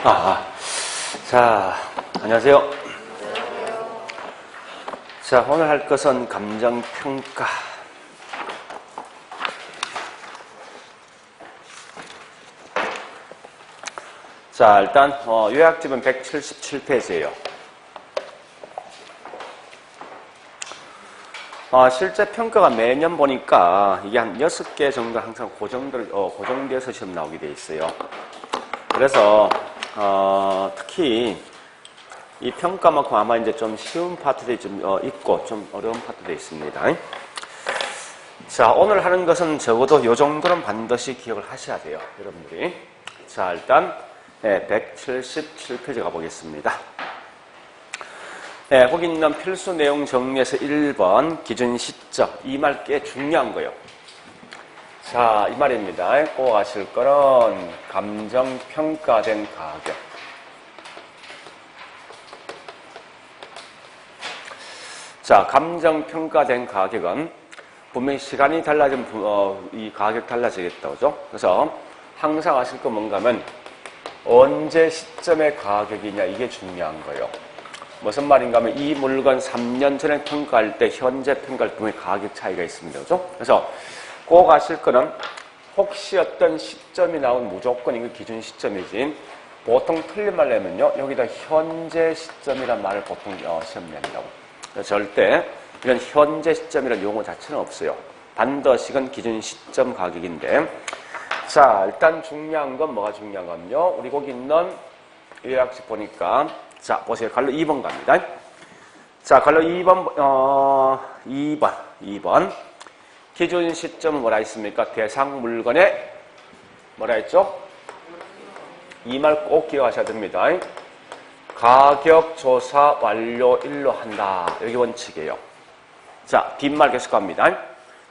자, 안녕하세요. 자, 오늘 할 것은 감정평가. 자, 일단 요약집은 177페이지예요. 실제 평가가 매년 보니까 이게 한 6개 정도 항상 고정되어서 시험 나오게 돼 있어요. 그래서 특히 이 평가만큼 아마 이제 좀 쉬운 파트들이 좀 있고 좀 어려운 파트들이 있습니다. 자, 오늘 하는 것은 적어도 이 정도는 반드시 기억을 하셔야 돼요, 여러분들이. 자, 일단 177페이지 가보겠습니다. 네, 거기 있는 필수 내용 정리에서 1번 기준 시점, 이 말 꽤 중요한 거예요. 자, 이 말입니다. 꼭 아실 거는 감정평가된 가격. 자, 감정평가된 가격은 분명히 시간이 달라지면 이 가격 달라지겠다, 그죠? 그래서 항상 아실 거 뭔가 하면 언제 시점의 가격이냐, 이게 중요한 거예요. 무슨 말인가 하면 이 물건 3년 전에 평가할 때 현재 평가할 때 분명히 가격 차이가 있습니다, 그죠? 그래서 꼭 아실 거는 혹시 어떤 시점이 나오면 무조건 이거 기준 시점이지, 보통 틀린 말로 하면요, 여기다 현재 시점이란 말을 보통 시험 낸다고. 절대 이런 현재 시점이라는 용어 자체는 없어요. 반드시 이건 기준 시점 가격인데, 자, 일단 중요한 건 뭐가 중요한 거면요, 우리 거기 있는 요약식 보니까, 자, 보세요. 갈로 2번 갑니다. 자, 갈로 2번. 기준 시점은 뭐라 했습니까? 대상 물건에 뭐라 했죠? 이 말 꼭 기억하셔야 됩니다. 가격 조사 완료일로 한다. 여기 원칙이에요. 자, 뒷말 계속 갑니다.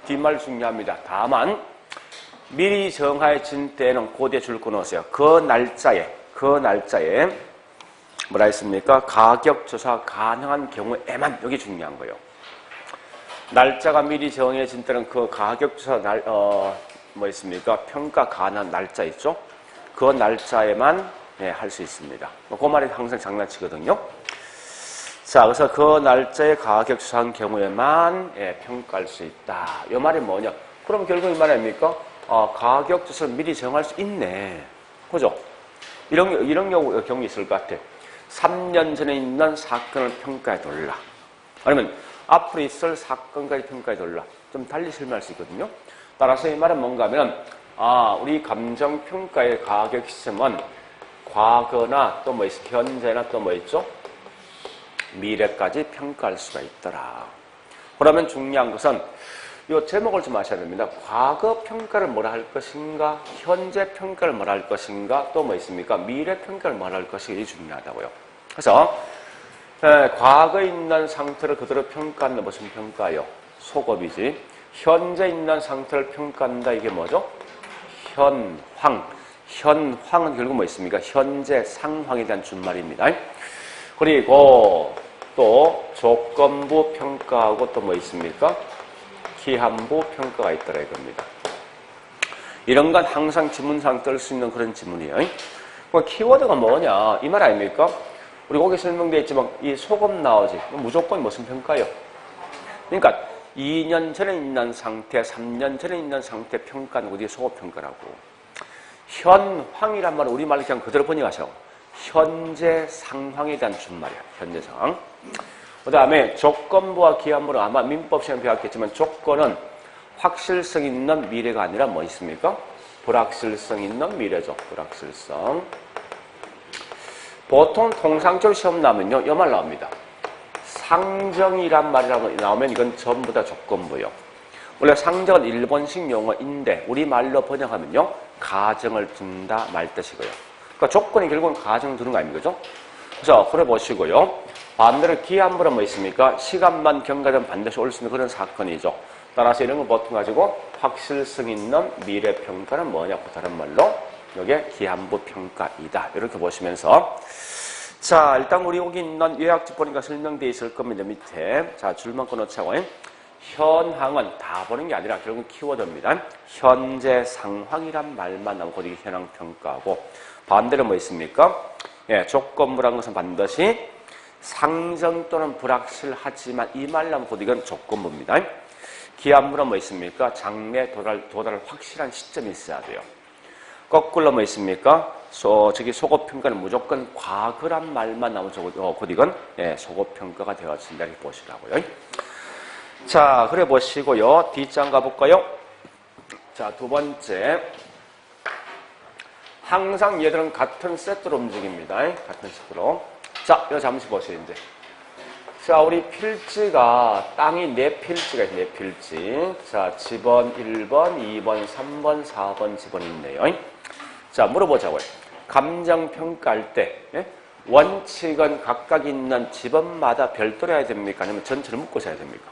뒷말 중요합니다. 다만 미리 정해진 때는 고대 줄 거 넣으세요. 그 날짜에 뭐라 했습니까? 가격 조사 가능한 경우에만, 여기 중요한 거예요. 날짜가 미리 정해진 때는 그 가격 조사 뭐 있습니까? 평가 가능한 날짜 있죠? 그 날짜에만 할 수 있습니다. 그 말이 항상 장난치거든요. 자, 그래서 그 날짜에 가격 조사한 경우에만 평가할 수 있다. 이 말이 뭐냐? 그럼 결국 이 말이 아닙니까? 가격 조사를 미리 정할 수 있네. 그죠? 이런 경우 있을 것 같아. 3년 전에 있는 사건을 평가해 둘라. 아니면 앞으로 있을 사건까지 평가해 둘라. 좀 달리 설명할 수 있거든요. 따라서 이 말은 뭔가 하면, 우리 감정평가의 가격 시점은 과거나 또 뭐 있어? 현재나 또 뭐 있죠? 미래까지 평가할 수가 있더라. 그러면 중요한 것은 이 제목을 좀 아셔야 됩니다. 과거 평가를 뭐라 할 것인가, 현재 평가를 뭐라 할 것인가, 또 뭐 있습니까? 미래 평가를 뭐라 할 것인가, 이게 중요하다고요. 그래서 과거에 있는 상태를 그대로 평가한다. 무슨 평가요? 소급이지. 현재 있는 상태를 평가한다. 이게 뭐죠? 현황. 현황은 결국 뭐 있습니까? 현재 상황에 대한 준말입니다. 그리고 또 조건부 평가하고 또 뭐 있습니까? 기한부 평가가 있더라 이겁니다. 이런 건 항상 지문상 뜰 수 있는 그런 지문이에요. 그 키워드가 뭐냐? 이 말 아닙니까? 우리 거기 설명되어 있지만 이 소급 나오지. 무조건 무슨 평가요? 그러니까 2년 전에 있는 상태, 3년 전에 있는 상태 평가는 우리 소급 평가라고. 현황이란 말은 우리말로 그냥 그대로 번역하셔. 현재 상황에 대한 준말이야. 현재 상황. 그 다음에 조건부와 기한부는 아마 민법 시간에 배웠겠지만 조건은 확실성 있는 미래가 아니라 뭐 있습니까? 불확실성 있는 미래죠. 불확실성. 보통 통상적으로 시험 나면요, 이 말 나옵니다. 상정이란 말이 나오면 이건 전부 다 조건부예요. 원래 상정은 일본식 용어인데 우리말로 번역하면요, 가정을 둔다 말 뜻이고요. 그러니까 조건이 결국은 가정을 두는 거 아닙니까? 그래서 그래 보시고요. 반대로 기한부는 뭐 있습니까? 시간만 경과되면 반드시 올 수 있는 그런 사건이죠. 따라서 이런 거 보통 가지고 확실성 있는 미래 평가는 뭐냐고 다른 말로 이게 기한부 평가이다. 이렇게 보시면서, 자, 일단 우리 여기 있는 요약집 보니까 설명되어 있을 겁니다. 밑에. 자, 줄만 끊어차고. 현황은 다 보는 게 아니라 결국은 키워드입니다. 현재 상황이란 말만 나오고 이게 현황 평가하고, 반대로 뭐 있습니까? 예, 조건부라는 것은 반드시 상정 또는 불확실하지만 이 말로 곧 이건 조건부입니다. 기한부는 뭐 있습니까? 장래 도달 확실한 시점이 있어야 돼요. 거꾸로 뭐 있습니까? 속어평가는 무조건 과거란 말만 나오면 곧 이건 예, 속어평가가 되어진다 이렇게 보시라고요. 자, 그래 보시고요. D장 가볼까요? 자, 두 번째. 항상 얘들은 같은 세트로 움직입니다. 같은 세트로. 자, 이거 잠시 보세요, 이제. 자, 우리 필지가, 땅이 네 필지가 있네요, 네 필지. 자, 지번 1번, 2번, 3번, 4번 지번이 있네요. 자, 물어보자고요. 감정평가할 때, 예? 원칙은 각각 있는 지번마다 별도로 해야 됩니까? 아니면 전체를 묶어서 해야 됩니까?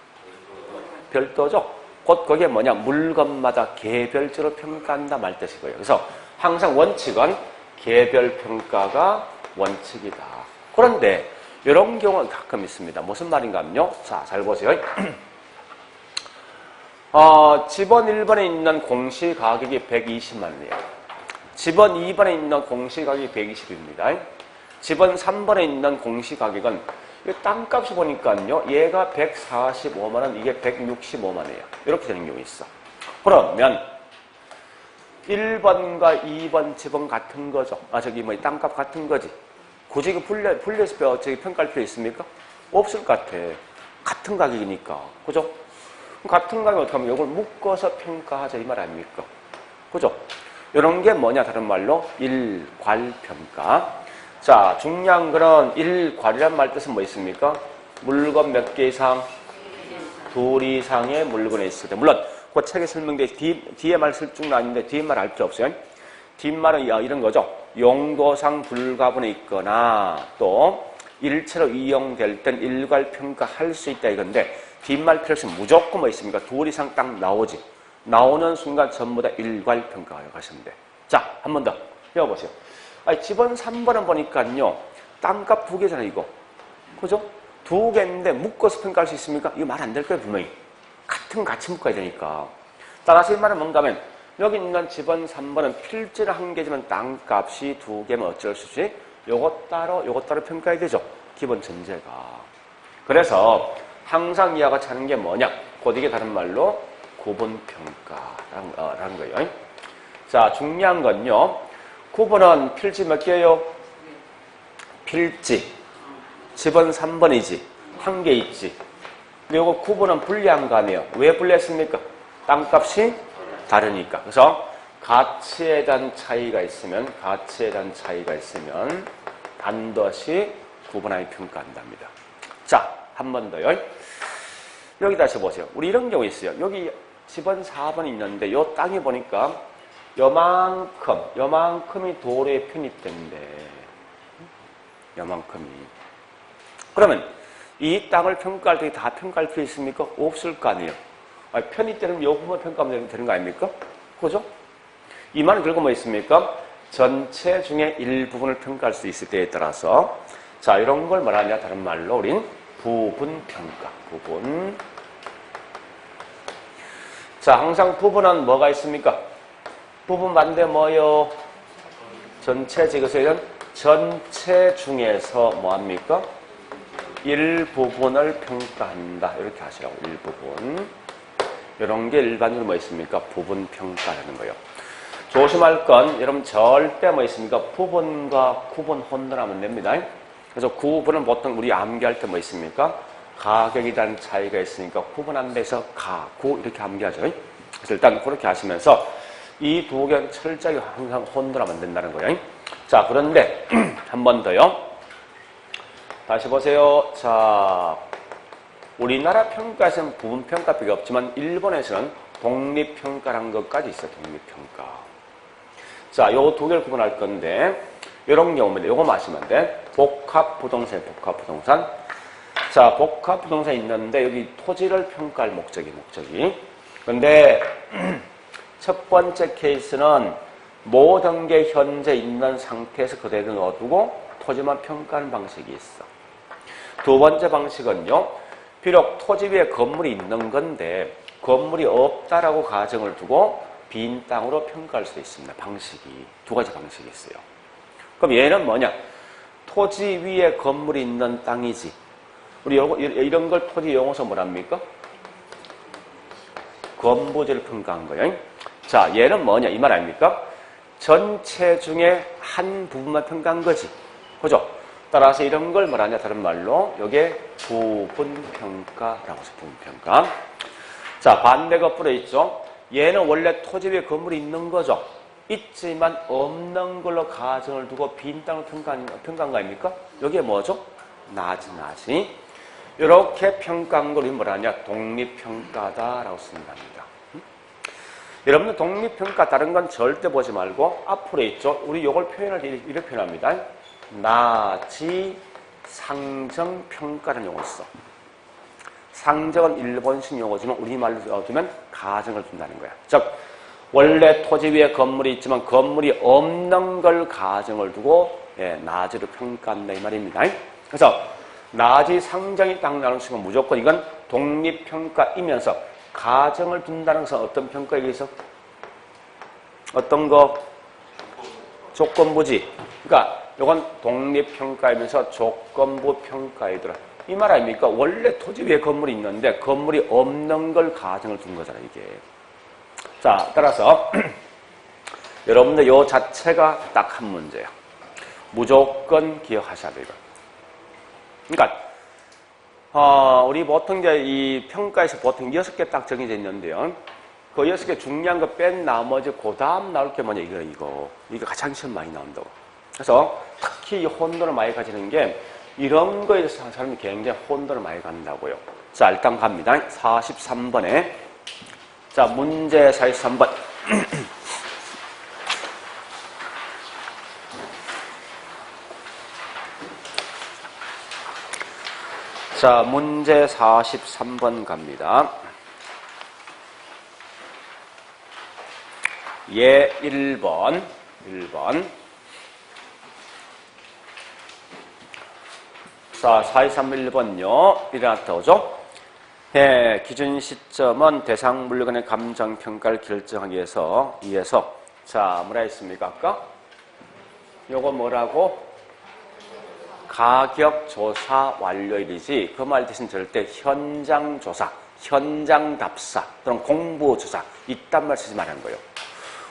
별도죠? 곧 그게 뭐냐? 물건마다 개별적으로 평가한다 말 뜻이고요. 그래서 항상 원칙은 개별평가가 원칙이다. 그런데 이런 경우는 가끔 있습니다. 무슨 말인가 하면요. 자, 잘 보세요. 지번 1번에 있는 공시가격이 120만 원이에요. 지번 2번에 있는 공시가격이 120입니다. 지번 3번에 있는 공시가격은 땅값이 보니까요. 얘가 145만 원, 이게 165만 원이에요. 이렇게 되는 경우 있어. 그러면 1번과 2번 지번 같은 거죠. 땅값 같은 거지. 굳이 분려서 평가할 필요 있습니까? 없을 것 같아. 같은 가격이니까. 그죠? 같은 가격 어떻게 하면 이걸 묶어서 평가하자 이 말 아닙니까? 그죠? 이런 게 뭐냐? 다른 말로 일괄평가. 자, 중요한 거는 일괄이란 말 뜻은 뭐 있습니까? 물건 몇 개 이상? 둘 이상의 물건이 있을 때. 물론 그 책에 설명돼 뒤에 말 쓸 줄 아는데 뒤에 말 알 필요 없어요. 뒷말은 이런 거죠. 용도상 불가분에 있거나 또 일체로 이용될 땐 일괄평가할 수 있다 이건데 뒷말 필요성 무조건 뭐 있습니까? 둘 이상 딱 나오지. 나오는 순간 전부 다 일괄평가하여 가시면 돼. 자, 한 번 더 배워보세요. 지번 3번은 보니까요. 땅값 두 개잖아요, 이거. 그죠? 두 개인데 묶어서 평가할 수 있습니까? 이거 말 안 될 거예요, 분명히. 같은 같이 묶어야 되니까. 따라서 이 말은 뭔가 하면 여기 있는 지번 3번은 필지는 한 개지만 땅값이 두 개면 어쩔 수 없이 요것 따로 평가해야 되죠. 기본 전제가. 그래서 항상 이와 같이 하는 게 뭐냐? 곧 이게 다른 말로 구분평가라는 거예요. 자, 중요한 건요. 구분은 필지 몇 개예요? 필지. 지번 3번이지. 한 개 있지. 근데 요거 구분은 불리한 거 아니에요. 왜 불리했습니까? 땅값이 다르니까. 그래서 가치에 대한 차이가 있으면 반드시 구분하여 평가한답니다. 자, 한 번 더요. 여기 다시 보세요. 우리 이런 경우 있어요. 여기 지번 4번이 있는데 요 땅이 보니까 요만큼이 도로에 편입된대. 요만큼이. 그러면 이 땅을 평가할 때 다 평가할 필요 있습니까? 없을 거 아니에요. 편입되는 요 부분 평가하면 되는 거 아닙니까? 그죠? 이 말은 결국 뭐 있습니까? 전체 중에 일부분을 평가할 수 있을 때에 따라서 자, 이런 걸 말하냐? 다른 말로 우린 부분평가. 부분. 자, 항상 부분은 뭐가 있습니까? 부분 반대 뭐요? 전체, 그래서 전체 중에서 뭐합니까? 일부분을 평가한다. 이렇게 하시라고. 일부분. 이런 게 일반적으로 뭐 있습니까? 부분평가라는 거예요. 조심할 건 여러분 절대 뭐 있습니까? 부분과 구분 혼돈하면 됩니다. 그래서 구분은 보통 우리 암기할 때 뭐 있습니까? 가격에 대한 차이가 있으니까 구분 안 돼서 가구 이렇게 암기하죠. 그래서 일단 그렇게 하시면서 이 두 개는 철저하게 항상 혼돈하면 안 된다는 거예요. 자, 그런데 한 번 더요. 다시 보세요. 자, 우리나라 평가에서는 부분평가밖에 없지만 일본에서는 독립평가라는 것까지 있어요. 독립평가. 자, 요 두 개를 구분할 건데 이런 경우입니다. 요거 마시면 돼. 복합부동산. 자, 복합부동산이 있는데 여기 토지를 평가할 목적이. 근데 첫 번째 케이스는 모든 게 현재 있는 상태에서 그대로 넣어두고 토지만 평가하는 방식이 있어. 두 번째 방식은요. 비록 토지 위에 건물이 있는 건데 건물이 없다라고 가정을 두고 빈 땅으로 평가할 수 있습니다. 방식이. 두 가지 방식이 있어요. 그럼 얘는 뭐냐? 토지 위에 건물이 있는 땅이지. 우리 이런 걸 토지 용어서 뭐랍니까? 건부지를 평가한 거예요. 자, 얘는 뭐냐? 이 말 아닙니까? 전체 중에 한 부분만 평가한 거지. 그죠? 따라서 이런 걸 뭐라냐? 다른 말로 요게 부분평가라고 해서 부분평가. 자, 반대가 뿌려 있죠? 얘는 원래 토지 위에 건물이 있는 거죠. 있지만 없는 걸로 가정을 두고 빈 땅을 평가한 거 아닙니까? 여기에 뭐죠? 나지. 이렇게 평가한 걸 우리 뭐라냐? 독립평가다라고 쓴답니다. 여러분들 독립평가 다른 건 절대 보지 말고 앞으로 있죠? 우리 이걸 표현할 때 이렇게 표현합니다. 나지 상정평가라는 용어를 써. 상정은 일본식 용어지만 우리말로 두면 가정을 둔다는 거야. 즉 원래 토지 위에 건물이 있지만 건물이 없는 걸 가정을 두고 나지를 평가한다 이 말입니다. 그래서 나지 상정이 딱 나오는 순간 무조건 이건 독립평가이면서 가정을 둔다는 것은 어떤 평가에 의해서? 어떤 거? 조건부지. 그러니까 이건 독립평가이면서 조건부 평가에 들어. 이 말 아닙니까? 원래 토지 위에 건물이 있는데 건물이 없는 걸 가정을 둔 거잖아 이게. 자, 따라서 여러분들 요 자체가 딱 한 문제야. 무조건 기억하셔야 돼요. 그러니까 우리 보통 이제 이 평가에서 보통 6개 딱 정해져 있는데요. 그 6개 중요한 거 뺀 나머지 그 다음 나올 게 뭐냐 이거 가장 시험 많이 나온다고. 그래서 특히 이 혼돈을 많이 가지는 게 이런 거에 대해서 사람이 굉장히 혼돈을 많이 간다고요. 자, 일단 갑니다. 43번에 자, 문제 43번. 자, 문제 43번 갑니다. 예, 1번. 자, 423번요. 일어났다 오죠? 예, 기준 시점은 대상 물건의 감정 평가를 결정하기 위해서 자, 뭐라 했습니까? 아까? 요거 뭐라고? 가격 조사 완료일이지. 그 말 대신 절대 현장 조사, 현장 답사 또는 공부 조사 이딴 말 쓰지 말라는 거예요.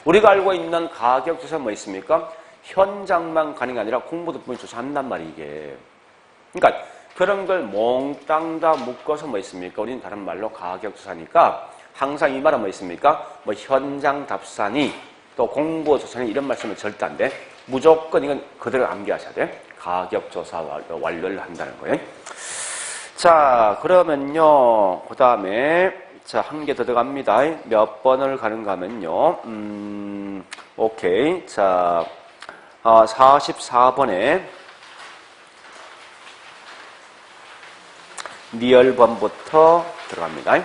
우리가 알고 있는 가격 조사는 뭐 있습니까? 현장만 가는 게 아니라 공부도 분명히 조사한단 말이에요, 이게. 그러니까 그런 걸 몽땅 다 묶어서 뭐 있습니까? 우리는 다른 말로 가격 조사니까 항상 이 말은 뭐 있습니까? 뭐 현장 답사니 또 공부 조사니 이런 말씀은 절대 안 돼. 무조건 이건 그대로 암기하셔야 돼. 가격 조사 완료를 한다는 거예요. 자, 그러면요. 그 다음에 자, 한 개 더 들어갑니다. 몇 번을 가는가 하면요. 오케이. 자, 44번에 리얼번부터 들어갑니다.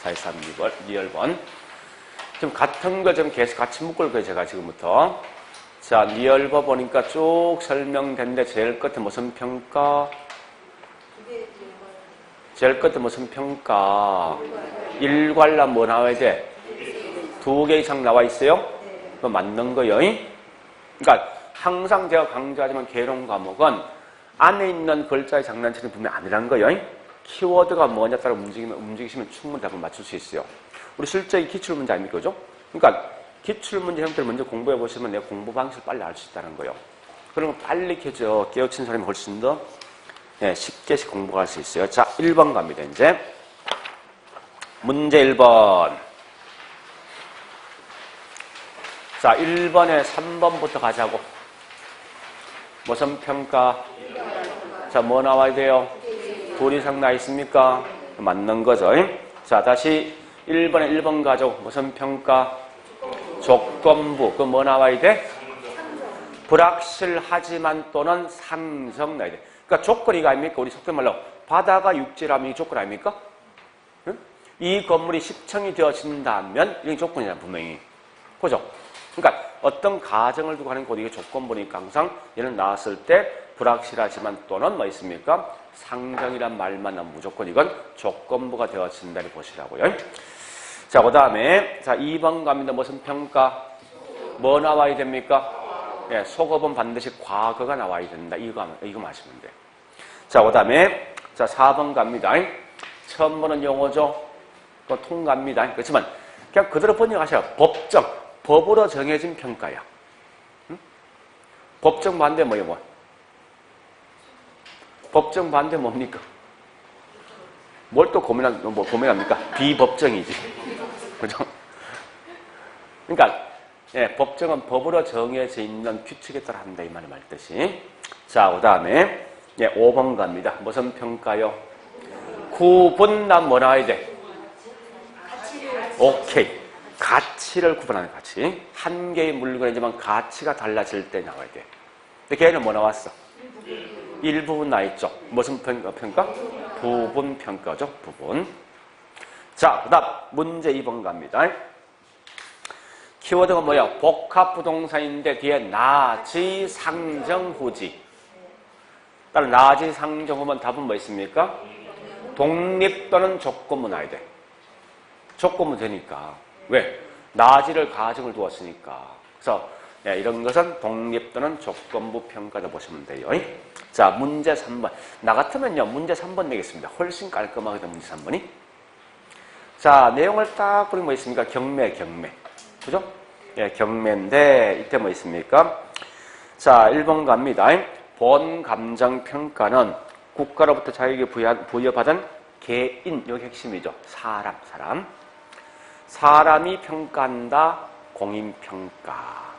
43번, 리얼번. 좀 같은 거 좀 계속 같이 묶을 거예요, 제가 지금부터. 자, 리얼번 보니까 쭉 설명됐는데, 제일 끝에 무슨 평가? 제일 끝에 무슨 평가? 일괄란 뭐 나와야 돼? 2개 이상 나와 있어요? 그거 맞는 거예요. 그러니까 항상 제가 강조하지만 개론 과목은 안에 있는 글자의 장난치는 분명히 아니란 거예요. 키워드가 뭐냐 따라 움직이시면 충분히 답을 맞출 수 있어요. 우리 실제 기출문제 아닙니까? 그죠? 그러니까 기출문제 형태를 먼저 공부해 보시면 내 공부 방식을 빨리 알 수 있다는 거예요. 그러면 빨리 깨우친 사람이 훨씬 더 쉽게씩 공부할 수 있어요. 자, 1번 갑니다, 이제. 문제 1번. 자, 1번에 3번부터 가자고. 무슨 평가? 자, 뭐 나와야 돼요? 2 이상 나 있습니까? 맞는 거죠. 자, 다시 1번에 1번 가죠. 무슨 평가? 조건부. 그 뭐 나와야 돼? 불확실하지만 또는 상정 나와야 돼. 그러니까 조건이 아닙니까? 우리 속된 말로 바다가 육지라면 이 조건 아닙니까? 응? 이 건물이 시청이 되어진다면 이게 조건이잖아, 분명히. 그죠? 그러니까 어떤 가정을 두고 하는 것 이게 조건부니까 항상 얘는 나왔을 때 불확실하지만 또는 뭐 있습니까? 상정이란 말만 하면 무조건 이건 조건부가 되어진다를 보시라고요. 자, 그 다음에 자 2번 갑니다. 무슨 평가? 뭐 나와야 됩니까? 예, 속어본 반드시 과거가 나와야 된다. 이거 마시면 돼요. 자, 그 다음에, 자, 4번 갑니다. 처음 보는 용어죠. 그거 통과합니다. 그렇지만, 그냥 그대로 번역하셔요. 법정. 법으로 정해진 평가야. 응? 법정 반대 뭐예요, 뭐? 법정 반대 뭡니까? 뭘 또 고민합니까? 비법정이지. 그죠? 그러니까, 예, 법정은 법으로 정해져 있는 규칙에 따라 한다. 이 말이 말뜻이. 자, 그 다음에, 예, 5번 갑니다. 무슨 평가요? 구분남 뭐 나와야 돼? 오케이. 가치를 구분하는 가치. 한 개의 물건이지만 가치가 달라질 때 나와야 돼. 근데 걔는 뭐 나왔어? 일부분 나있죠. 무슨 평가? 부분 평가죠. 부분. 자, 그 다음 문제 2번 갑니다. 키워드가 뭐야? 복합부동사인데 뒤에 나지, 상정, 후지. 따라 나지, 상정, 후면 답은 뭐 있습니까? 독립 또는 조건부 나야 돼. 조건부 되니까. 왜? 나지를 가정을 두었으니까. 그래서 네, 이런 것은 독립 또는 조건부 평가다 보시면 돼요. 자, 문제 3번. 나 같으면요, 문제 3번 내겠습니다. 훨씬 깔끔하거든, 문제 3번이. 자, 내용을 딱 보면 뭐 있습니까? 경매. 그죠? 예, 경매인데, 이때 뭐 있습니까? 자, 1번 갑니다. 본 감정 평가는 국가로부터 자기에게 부여받은 개인, 여기 핵심이죠. 사람이 평가한다. 공인평가.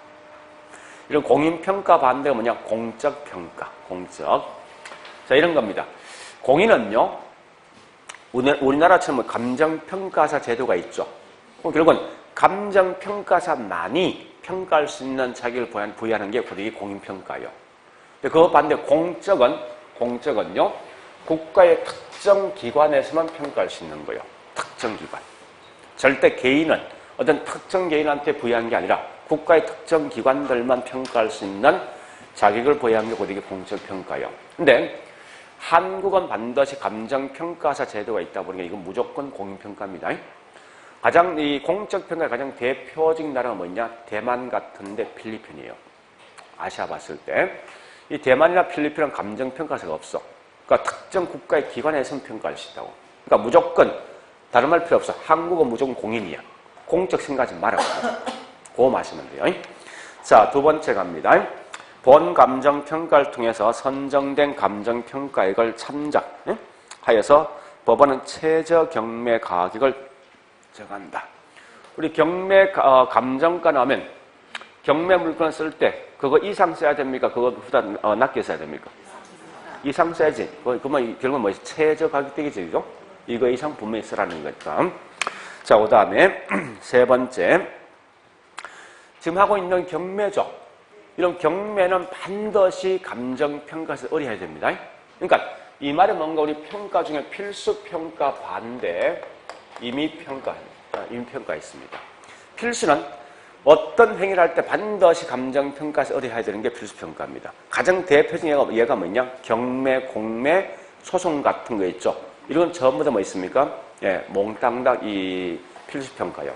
이런 공인평가 반대가 뭐냐? 공적평가. 자, 이런 겁니다. 공인은요, 우리나라처럼 감정평가사 제도가 있죠. 그럼 결국은 감정평가사만이 평가할 수 있는 자격을 부여하는 게 고대의 공인평가예요. 근데 그거 반대 공적은요, 국가의 특정 기관에서만 평가할 수 있는 거예요. 특정 기관. 절대 개인은 어떤 특정 개인한테 부여한 게 아니라 국가의 특정 기관들만 평가할 수 있는 자격을 부여한 게 고대의 공적평가예요. 근데 한국은 반드시 감정평가사 제도가 있다 보니까 이건 무조건 공인평가입니다. 가장 이 공적평가의 가장 대표적인 나라가 뭐냐? 대만 같은데 필리핀이에요. 아시아 봤을 때. 이 대만이나 필리핀은 감정평가사가 없어. 그러니까 특정 국가의 기관에서는 평가할 수 있다고. 그러니까 무조건 다른 말 필요 없어. 한국은 무조건 공인이야. 공적 생각하지 말아요. 그거 마시면 돼요. 자, 두 번째 갑니다. 본 감정평가를 통해서 선정된 감정평가액을 참작하여서 법원은 최저 경매 가격을 정한다. 우리 경매 감정가 나오면 경매 물건을 쓸 때 그거 이상 써야 됩니까? 그거보다 낮게 써야 됩니까? 이상 써야지. 그러면 결국은 뭐지? 최저 가격 되겠지, 그죠? 이거 이상 분명히 쓰라는 거니까. 자, 그 다음에 세 번째. 지금 하고 있는 경매죠. 이런 경매는 반드시 감정평가에서 의뢰해야 됩니다. 그러니까 이 말은 뭔가 우리 평가 중에 필수평가 반대 임의평가 있습니다. 필수는 어떤 행위를 할 때 반드시 감정평가에서 의뢰해야 되는 게 필수평가입니다. 가장 대표적인 예가 뭐냐? 경매, 공매, 소송 같은 거 있죠. 이런 전부 다 뭐 있습니까? 예, 몽땅 이 필수평가요.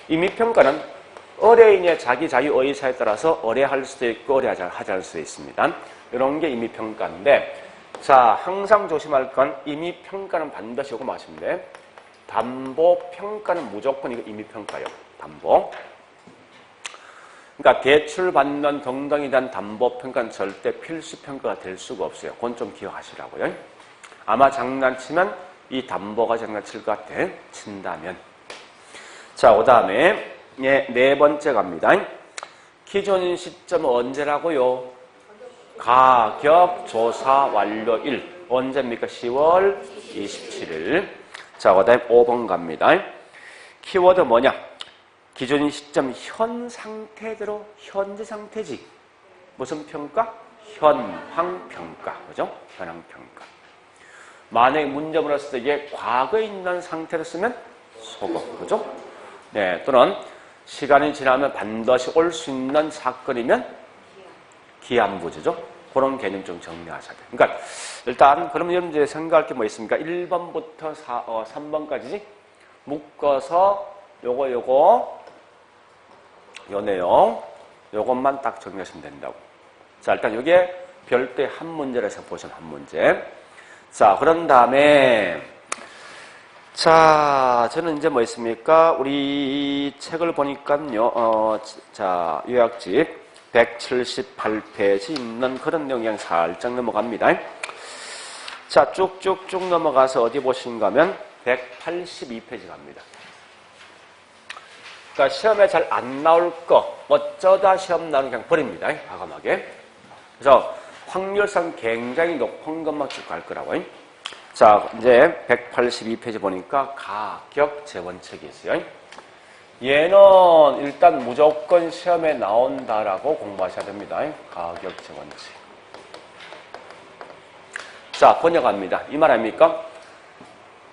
임의평가는 의뢰인의 자기 의사에 따라서 의뢰할 수도 있고 의뢰하지 않을 수도 있습니다. 이런 게 임의평가인데, 자, 항상 조심할 건 임의평가는 반드시 이거 마시면 돼. 담보평가는 무조건 이거 임의평가요. 담보. 그러니까 대출받는 등등에 대한 담보평가는 절대 필수평가가 될 수가 없어요. 그건 좀 기억하시라고요. 아마 장난치면 이 담보가 장난칠 것 같아. 친다면. 자, 그 다음에 예, 네 번째 갑니다. 기존 시점은 언제라고요? 가격 조사 완료일. 언제입니까? 10월 27일. 자, 그 다음에 5번 갑니다. 키워드 뭐냐? 기존 시점 현 상태대로 현재 상태지. 무슨 평가? 현황 평가. 그죠? 현황 평가. 만약에 문제 물었을 때 이게 과거에 있는 상태로 쓰면 속어. 그죠? 네, 또는 시간이 지나면 반드시 올 수 있는 사건이면 기한부지죠. 그런 개념 좀 정리하셔야 돼요. 그러니까 일단 그럼 여러분들 생각할 게 뭐 있습니까? 1번부터 3번까지지? 묶어서 요거 요 내용 요것만 딱 정리하시면 된다고. 자, 일단 이게 별도의 한 문제를 해서 보시면 한 문제. 자, 그런 다음에 자, 저는 이제 뭐 있습니까? 우리 책을 보니까요, 자, 요약집 178페이지 있는 그런 내용이 그냥 살짝 넘어갑니다. 자, 쭉쭉쭉 넘어가서 어디 보신가 하면 182페이지 갑니다. 그러니까 시험에 잘 안 나올 거, 어쩌다 시험 나오는 그냥 버립니다. 과감하게. 그래서 확률상 굉장히 높은 것만 쭉 갈 거라고. 자, 이제 182페이지 보니까 가격 재원칙이 있어요. 얘는 일단 무조건 시험에 나온다라고 공부하셔야 됩니다. 가격 재원칙. 자, 번역합니다. 이 말 아닙니까?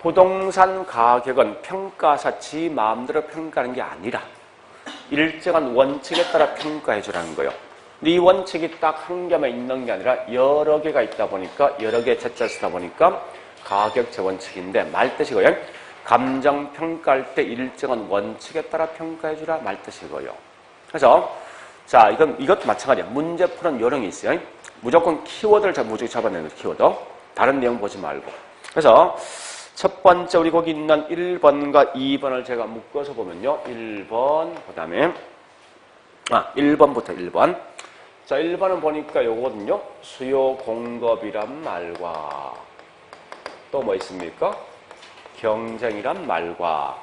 부동산 가격은 평가사 지 마음대로 평가하는 게 아니라 일정한 원칙에 따라 평가해 주라는 거예요. 근데 이 원칙이 딱 한 개만 있는 게 아니라 여러 개가 있다 보니까 여러 개 제자를 쓰다 보니까 가격 재원칙인데 말 뜻이고요. 감정 평가할 때 일정한 원칙에 따라 평가해 주라 말 뜻이고요. 그래서 자, 이것도 마찬가지야. 문제 푸는 요령이 있어요. 무조건 키워드를 무조건 잡아내는 키워드. 다른 내용 보지 말고. 그래서 첫 번째 우리 거기 있는 1번과 2번을 제가 묶어서 보면요. 1번, 그 다음에 1번부터 1번. 자, 1번은 보니까 요거거든요. 수요 공급이란 말과 또 뭐 있습니까? 경쟁이란 말과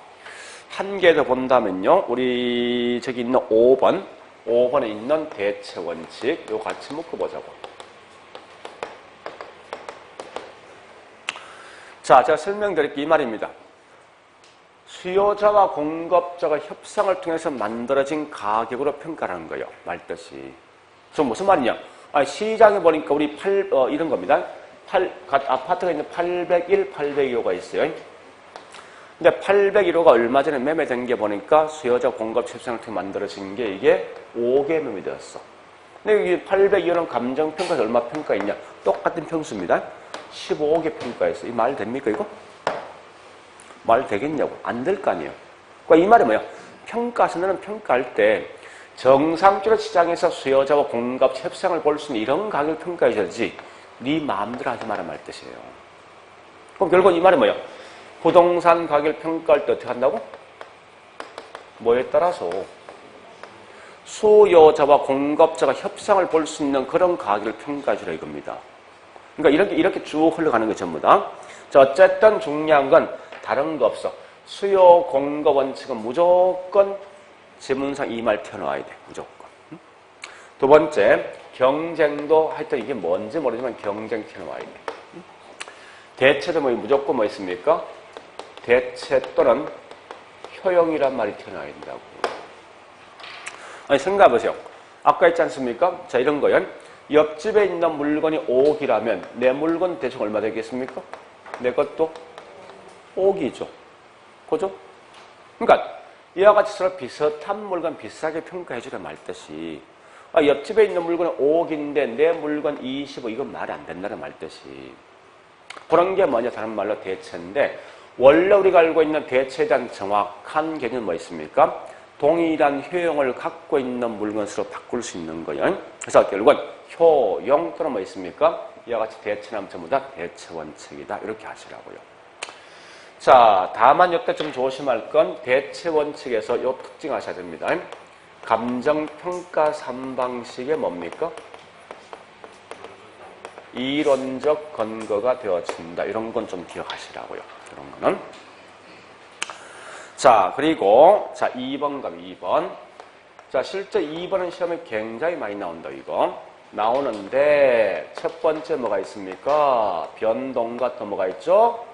한 개 더 본다면요. 우리 저기 있는 5번에 있는 대체 원칙 요 같이 묶어보자고. 자, 제가 설명드릴게요. 이 말입니다. 수요자와 공급자가 협상을 통해서 만들어진 가격으로 평가하는 거예요. 말뜻이. 저 무슨 말이냐? 시장에 보니까 우리 이런 겁니다. 아파트가 있는 801, 802호가 있어요. 근데 801호가 얼마 전에 매매된 게 보니까 수요자 공급 협상을 통해 만들어진 게 이게 5개 매매되었어. 근데 이 802호는 감정평가에서 얼마 평가했냐? 똑같은 평수입니다. 15개 평가했어. 이 말 됩니까, 이거? 말 되겠냐고. 안 될 거 아니에요. 그러니까 이 말이 뭐야? 평가서는 평가할 때 정상적으로 시장에서 수요자와 공급 협상을 볼 수 있는 이런 가격을 평가해줘야지 네 마음대로 하지 마라 말 뜻이에요. 그럼 결국은 이 말이 뭐야? 부동산 가격을 평가할 때 어떻게 한다고? 뭐에 따라서? 수요자와 공급자가 협상을 볼 수 있는 그런 가격을 평가해주라 이겁니다. 그러니까 이렇게 쭉 흘러가는 거 전부 다. 자, 어쨌든 중요한 건 다른 거 없어. 수요 공급 원칙은 무조건 지문상 이 말 튀어나와야 돼. 무조건. 두 번째, 경쟁도 하여튼 이게 뭔지 모르지만 경쟁 튀어나와야 돼. 대체도 무조건 뭐 있습니까? 대체 또는 효용이란 말이 튀어나와야 된다고. 아니, 생각해보세요. 아까 있지 않습니까? 자, 이런 거요. 옆집에 있는 물건이 5억이라면 내 물건 대충 얼마 되겠습니까? 내 것도 5억이죠. 그죠? 그러니까 이와 같이 서로 비슷한 물건 비싸게 평가해주라 말듯이 옆집에 있는 물건은 5억인데 내 물건 25 이건 말이 안 된다는 말듯이 그런 게 뭐냐 다른 말로 대체인데 원래 우리가 알고 있는 대체에 대한 정확한 개념은 뭐 있습니까? 동일한 효용을 갖고 있는 물건으로 바꿀 수 있는 거예요. 그래서 결국은 효용 또는 뭐 있습니까? 이와 같이 대체는 전부 다 대체 원칙이다. 이렇게 하시라고요. 자, 다만 이때 좀 조심할 건 대체 원칙에서 이 특징 하셔야 됩니다. 감정평가 3방식의 뭡니까? 이론적 근거가 되어진다. 이런 건 좀 기억하시라고요. 이런 거는. 자, 그리고, 자, 2번 가면 2번. 자, 실제 2번은 시험에 굉장히 많이 나온다, 이거. 나오는데, 첫 번째 뭐가 있습니까? 변동과 또 뭐가 있죠?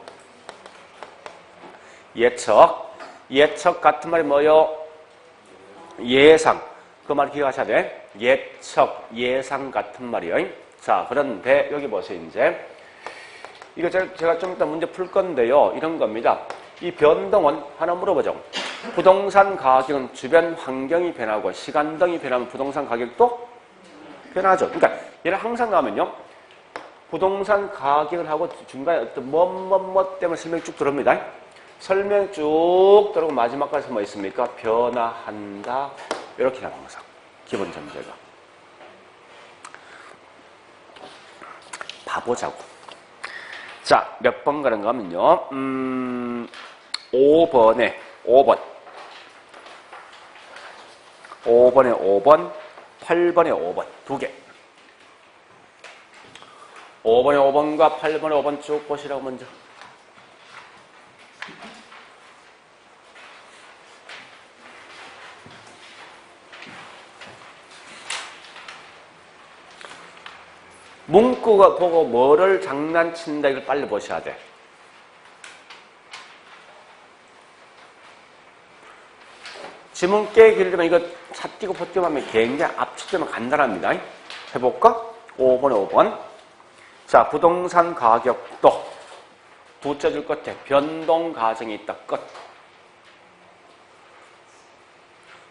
예측. 예측 같은 말이 뭐요? 예상. 그 말 기억하셔야 돼. 예측, 예상 같은 말이요. 자, 그런데 여기 보세요, 이제. 이거 제가 좀 이따 문제 풀 건데요. 이런 겁니다. 이 변동은 하나 물어보죠. 부동산 가격은 주변 환경이 변하고 시간 등이 변하면 부동산 가격도 변하죠. 그러니까 얘는 항상 나오면요. 부동산 가격을 하고 중간에 어떤 뭐 때문에 설명이 쭉 들어옵니다. 설명 쭉 들어오고 마지막까지 뭐 있습니까? 변화한다. 이렇게 나와 항상. 기본 전제가. 봐보자고. 자, 몇 번 가는가 하면요. 5번에 5번. 5번에 5번, 8번에 5번. 두 개. 5번에 5번과 8번에 5번 쭉 보시라고 먼저. 문구가 보고 뭐를 장난친다 이걸 빨리 보셔야 돼. 지문 깨기 되면 이거 차 띄고 포띄고 하면 굉장히 압축되면 간단합니다. 해볼까? 5번에 5번. 자, 부동산 가격도 두째 줄 끝에 변동 가정이 있다. 끝.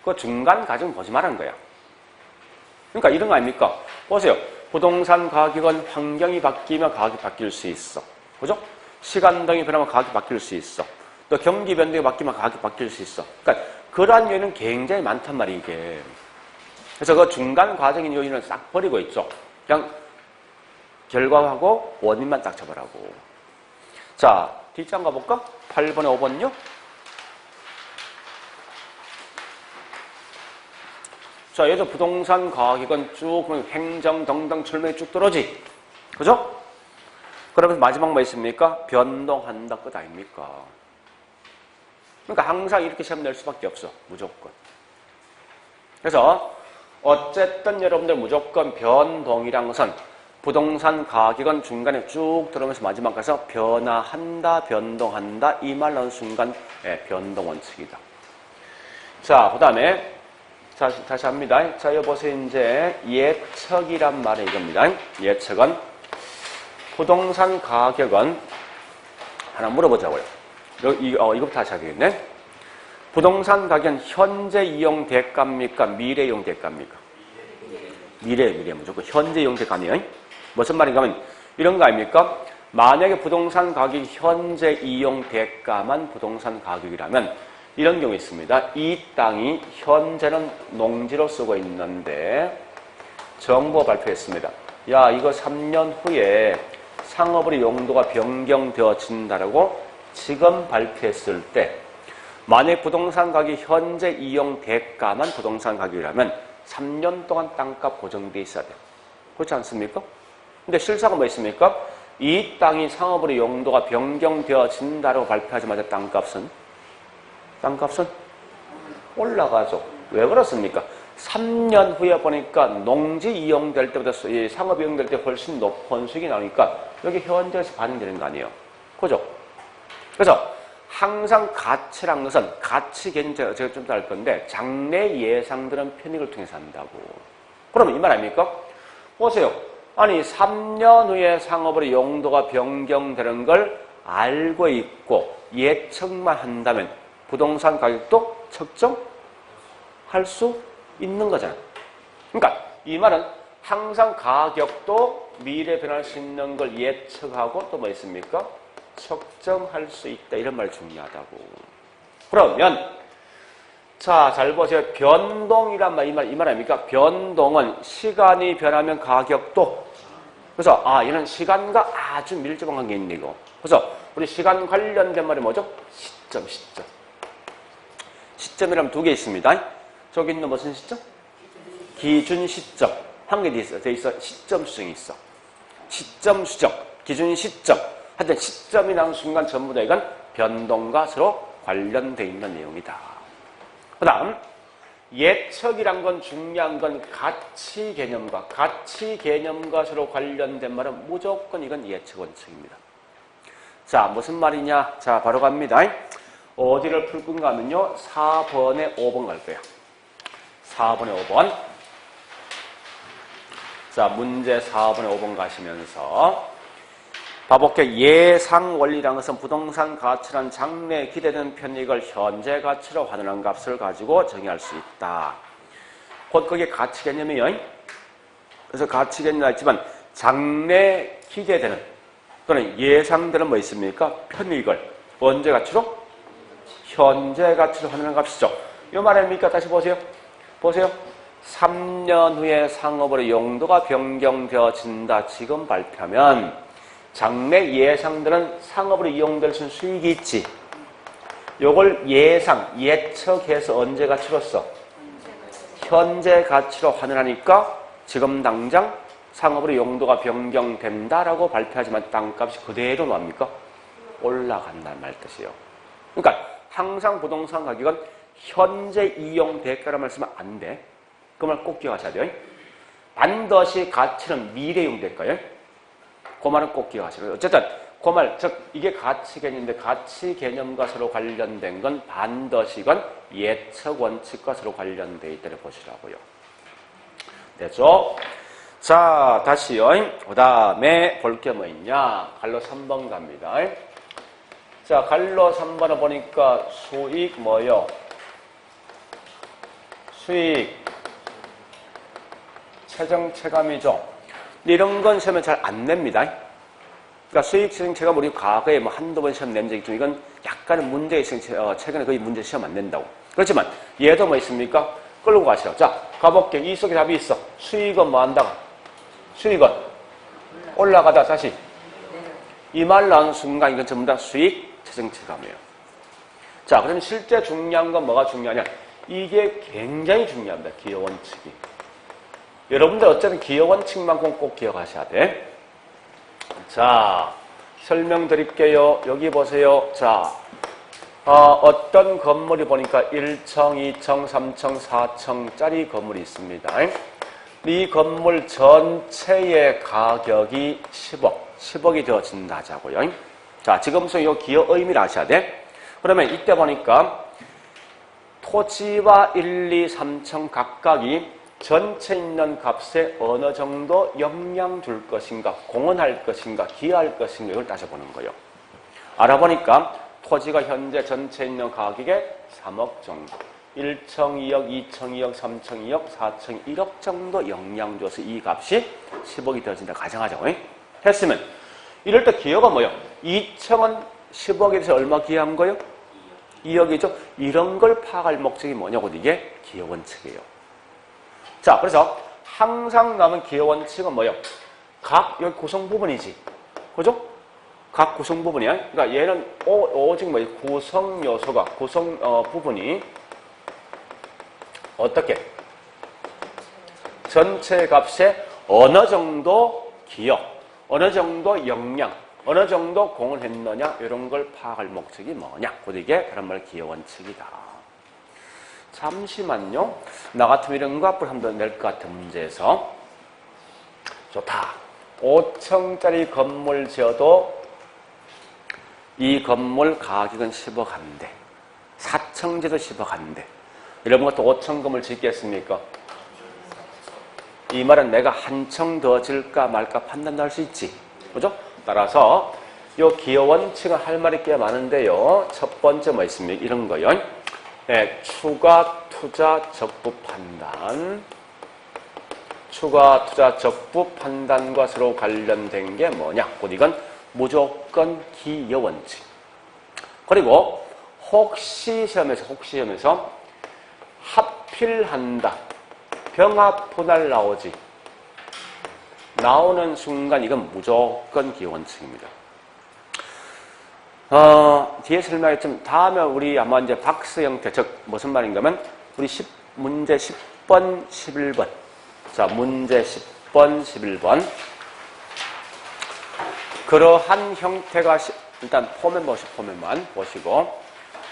그 중간 가정 보지 말라는 거야. 그러니까 이런 거 아닙니까? 보세요. 부동산 가격은 환경이 바뀌면 가격이 바뀔 수 있어. 그죠? 시간 등이 변하면 가격이 바뀔 수 있어. 또 경기 변동이 바뀌면 가격이 바뀔 수 있어. 그러니까 그러한 요인은 굉장히 많단 말이에요, 이게. 그래서 그 중간 과정인 요인을 싹 버리고 있죠. 그냥 결과하고 원인만 딱 잡으라고. 자, 뒷장 가볼까? 8번에 5번요. 자, 얘도 부동산 가격은 쭉 행정 등등 출매이 쭉 떨어지. 그죠? 그러면 마지막 뭐 있습니까? 변동한다 끝 아닙니까? 그러니까 항상 이렇게 시험 낼 수밖에 없어. 무조건. 그래서 어쨌든 여러분들 무조건 변동이란 것은 부동산 가격은 중간에 쭉 들어오면서 마지막 가서 변화한다, 변동한다 이 말 나오는 순간 변동 원칙이다. 자, 그 다음에 다시 합니다. 자, 여기 보세요. 이제 예측이란 말이 이겁니다. 예측은 부동산 가격은 하나 물어보자고요. 이거부터 다시 하겠네. 부동산 가격은 현재 이용 대가입니까? 미래 이용 대가입니까? 미래 무조건 현재 이용 대가 아니에요. 무슨 말인가 하면 이런 거 아닙니까? 만약에 부동산 가격이 현재 이용 대가만 부동산 가격이라면 이런 경우 있습니다. 이 땅이 현재는 농지로 쓰고 있는데 정부가 발표했습니다. 야, 이거 3년 후에 상업으로 용도가 변경되어진다라고 지금 발표했을 때 만약 부동산 가격이 현재 이용 대가만 부동산 가격이라면 3년 동안 땅값 고정되어 있어야 돼요. 그렇지 않습니까? 근데 실사가 뭐 있습니까? 이 땅이 상업으로 용도가 변경되어진다라고 발표하자마자 땅값은 올라가죠. 왜 그렇습니까? 3년 후에 보니까 농지 이용될 때보다 상업 이용될 때 훨씬 높은 수익이 나오니까 여기 현재에서 반영되는 거 아니에요. 그죠? 그래서 항상 가치란 것은 가치 개념 제가 좀 더 할 건데 장래 예상되는 편익을 통해서 한다고. 그러면 이 말 아닙니까? 보세요. 아니 3년 후에 상업으로 용도가 변경되는 걸 알고 있고 예측만 한다면 부동산 가격도 측정할 수 있는 거잖아요. 그러니까 이 말은 항상 가격도 미래 변할 수 있는 걸 예측하고 또 뭐 있습니까? 측정할 수 있다. 이런 말이 중요하다고. 그러면 자, 잘 보세요. 변동이란 말, 이 말 아닙니까? 변동은 시간이 변하면 가격도. 그래서 얘는 시간과 아주 밀접한 관계 있네 이거. 그래서 우리 시간 관련된 말이 뭐죠? 시점. 시점이라면 두 개 있습니다. 저기 있는 무슨 시점? 기준 시점. 한 개 돼 있어. 시점 수정이 있어. 시점 수정, 기준 시점. 하여튼 시점이 나온 순간 전부 다 이건 변동과 서로 관련되어 있는 내용이다. 그 다음 예측이란 건 중요한 건 가치 개념과 서로 관련된 말은 무조건 이건 예측 원칙입니다. 자, 무슨 말이냐? 자, 바로 갑니다. 어디를 풀 건가 하면요. 4번에 5번 갈 거예요. 4번에 5번. 자, 문제 4번에 5번 가시면서 봐볼게요. 예상 원리라는 것은 부동산 가치란 장래에 기대되는 편익을 현재 가치로 환원한 값을 가지고 정의할 수 있다. 곧 그게 가치 개념이에요. 그래서 가치 개념이 있지만 장래에 기대되는 또는 예상되는 뭐 있습니까? 편익을 언제 가치로? 현재 가치로 환원한 값이죠. 이 말 아닙니까? 다시 보세요. 3년 후에 상업으로 용도가 변경되어진다. 지금 발표하면 장래 예상되는 상업으로 이용될 수 있는 수익이 있지. 요걸 예측해서 언제 가치로써? 현재 가치로 환원하니까 지금 당장 상업으로 용도가 변경된다라고 발표하지만 땅값이 그대로 뭡니까? 올라간다는 말 뜻이에요. 그러니까 항상 부동산 가격은 현재 이용 대가로 말쓰면 안 돼. 그 말 꼭 기억하셔야 돼요. 반드시 가치는 미래 이용 대가예요. 그 말은 꼭 기억하셔야 돼요. 어쨌든 그 말, 즉 이게 가치 개념인데 가치 개념과 서로 관련된 건 반드시 이건 예측 원칙과 서로 관련되어 있다고 보시라고요. 됐죠? 자, 다시요. 그 다음에 볼 게 뭐 있냐? 갈로 3번 갑니다. 자, 갈로 3번을 보니까 수익 뭐요? 수익 최종 체감이죠. 이런 건 시험에 잘 안 냅니다. 그러니까 수익 최종 체감 우리 과거에 뭐 한두 번 시험 낸 적이 있지만 이건 약간의 문제 있으면 최근에 거의 문제 시험 안 낸다고. 그렇지만 얘도 뭐 있습니까? 끌고 가시죠. 자, 가볼게. 이 속에 답이 있어. 수익은 뭐 한다가? 수익은 올라가다 다시 이 말 나오는 순간 이건 전부 다 수익 최종 체감이에요. 자, 그럼 실제 중요한 건 뭐가 중요하냐? 이게 굉장히 중요합니다. 기여 원칙이. 여러분들 어쨌든 기여 원칙만큼 꼭 기억하셔야 돼. 자, 설명드릴게요. 여기 보세요. 자, 어떤 건물이 보니까 1층, 2층, 3층, 4층짜리 건물이 있습니다. 이 건물 전체의 가격이 10억이 되어진다 하자고요. 자, 지금부터 이 기여 의미를 아셔야 돼. 그러면 이때 보니까 토지와 1, 2, 3층 각각이 전체 있는 값에 어느 정도 영향 줄 것인가, 공헌할 것인가, 기여할 것인가 이걸 따져보는 거예요. 알아보니까 토지가 현재 전체 있는 가격에 3억 정도, 1층 2억, 2층 2억, 3층 2억, 4층 1억 정도 영향 줘서 이 값이 10억이 되어진다 가정하자고. 했으면 이럴 때 기여가 뭐예요? 2층은 10억에 대해서 얼마 기여한 거예요? 2억이죠. 이런 걸 파악할 목적이 뭐냐고 이게 기여 원칙이에요. 자, 그래서 항상 남은 기여 원칙은 뭐예요? 각 여기 구성 부분이지, 그죠? 각 구성 부분이야. 그러니까 얘는 오직 뭐예요? 구성 요소가 구성 부분이 어떻게 전체 값에 어느 정도 기여, 어느 정도 영향, 어느 정도 공을 했느냐 이런 걸 파악할 목적이 뭐냐? 곧 이게 다른 말 기여 원칙이다. 잠시만요. 나 같으면 이런 거 앞으로 한번 낼 것 같은 문제에서 좋다. 5층짜리 건물 지어도 이 건물 가격은 10억 한데 4층지도 10억 한데 이런 것도 5층 건물 짓겠습니까? 이 말은 내가 한 층 더 질까 말까 판단도 할 수 있지. 그죠? 따라서 요 기여 원칙은 할 말이 꽤 많은데요. 첫 번째 뭐 있습니까? 이런 거요. 네, 추가 투자 적부 판단. 추가 투자 적부 판단과 서로 관련된 게 뭐냐? 곧 이건 무조건 기여 원칙. 그리고 혹시 시험에서 하필한다. 병합 분할 나오지. 나오는 순간 이건 무조건 기여 원칙입니다. 뒤에 설명했지만 다음에 우리 아마 이제 박스 형태, 즉 무슨 말인가 하면 우리 문제 10번, 11번. 자, 문제 10번, 11번. 그러한 형태가 일단 포맷만 보시고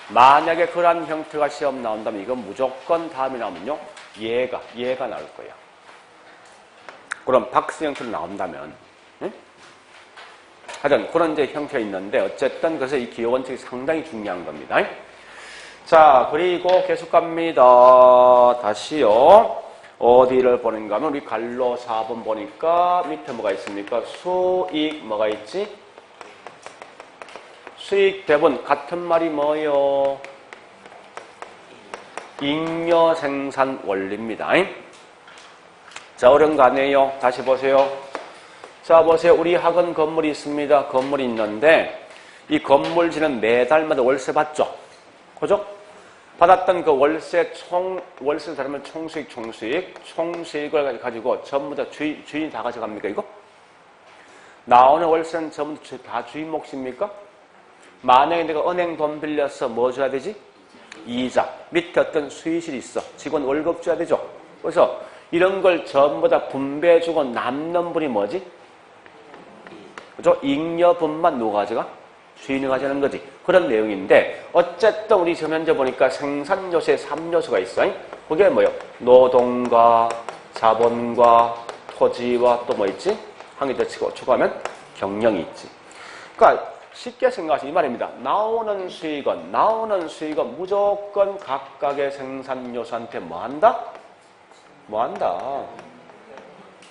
만약에 그러한 형태가 시험 나온다면 이건 무조건 다음에 나오면요. 얘가 나올 거예요. 그럼 박스 형태로 나온다면 응? 하여튼 그런 이제 형태가 있는데 어쨌든 그래서 이 기여 원칙이 상당히 중요한 겁니다. 자, 그리고 계속 갑니다. 다시요. 어디를 보는가 하면 우리 갈로 4번 보니까 밑에 뭐가 있습니까? 수익 뭐가 있지? 수익 대본 같은 말이 뭐요? 잉여 생산 원리입니다. 자, 어려운 거 아니에요? 다시 보세요. 자, 보세요. 우리 학원 건물이 있습니다. 건물이 있는데 이 건물 지는 매달마다 월세 받죠? 그죠? 받았던 그 월세 다르면 총수익을 가지고 전부 다 주인이 다 가져갑니까, 이거? 나오는 월세는 전부 다 주인 몫입니까? 만약에 내가 은행 돈 빌려서 뭐 줘야 되지? 이자. 밑에 어떤 수의실이 있어. 직원 월급 줘야 되죠? 그래서 이런 걸 전부 다 분배해주고 남는 분이 뭐지? 그죠? 잉여분만 누가 가져가? 주인이 가져가는 거지. 그런 내용인데, 어쨌든 우리 지금 현재 보니까 생산요소에 3요소가 있어. 그게 뭐예요? 노동과 자본과 토지와 또 뭐 있지? 한 개 더 추가하면 경영이 있지. 그러니까 쉽게 생각하시면 이 말입니다. 나오는 수익은 무조건 각각의 생산요소한테 뭐 한다?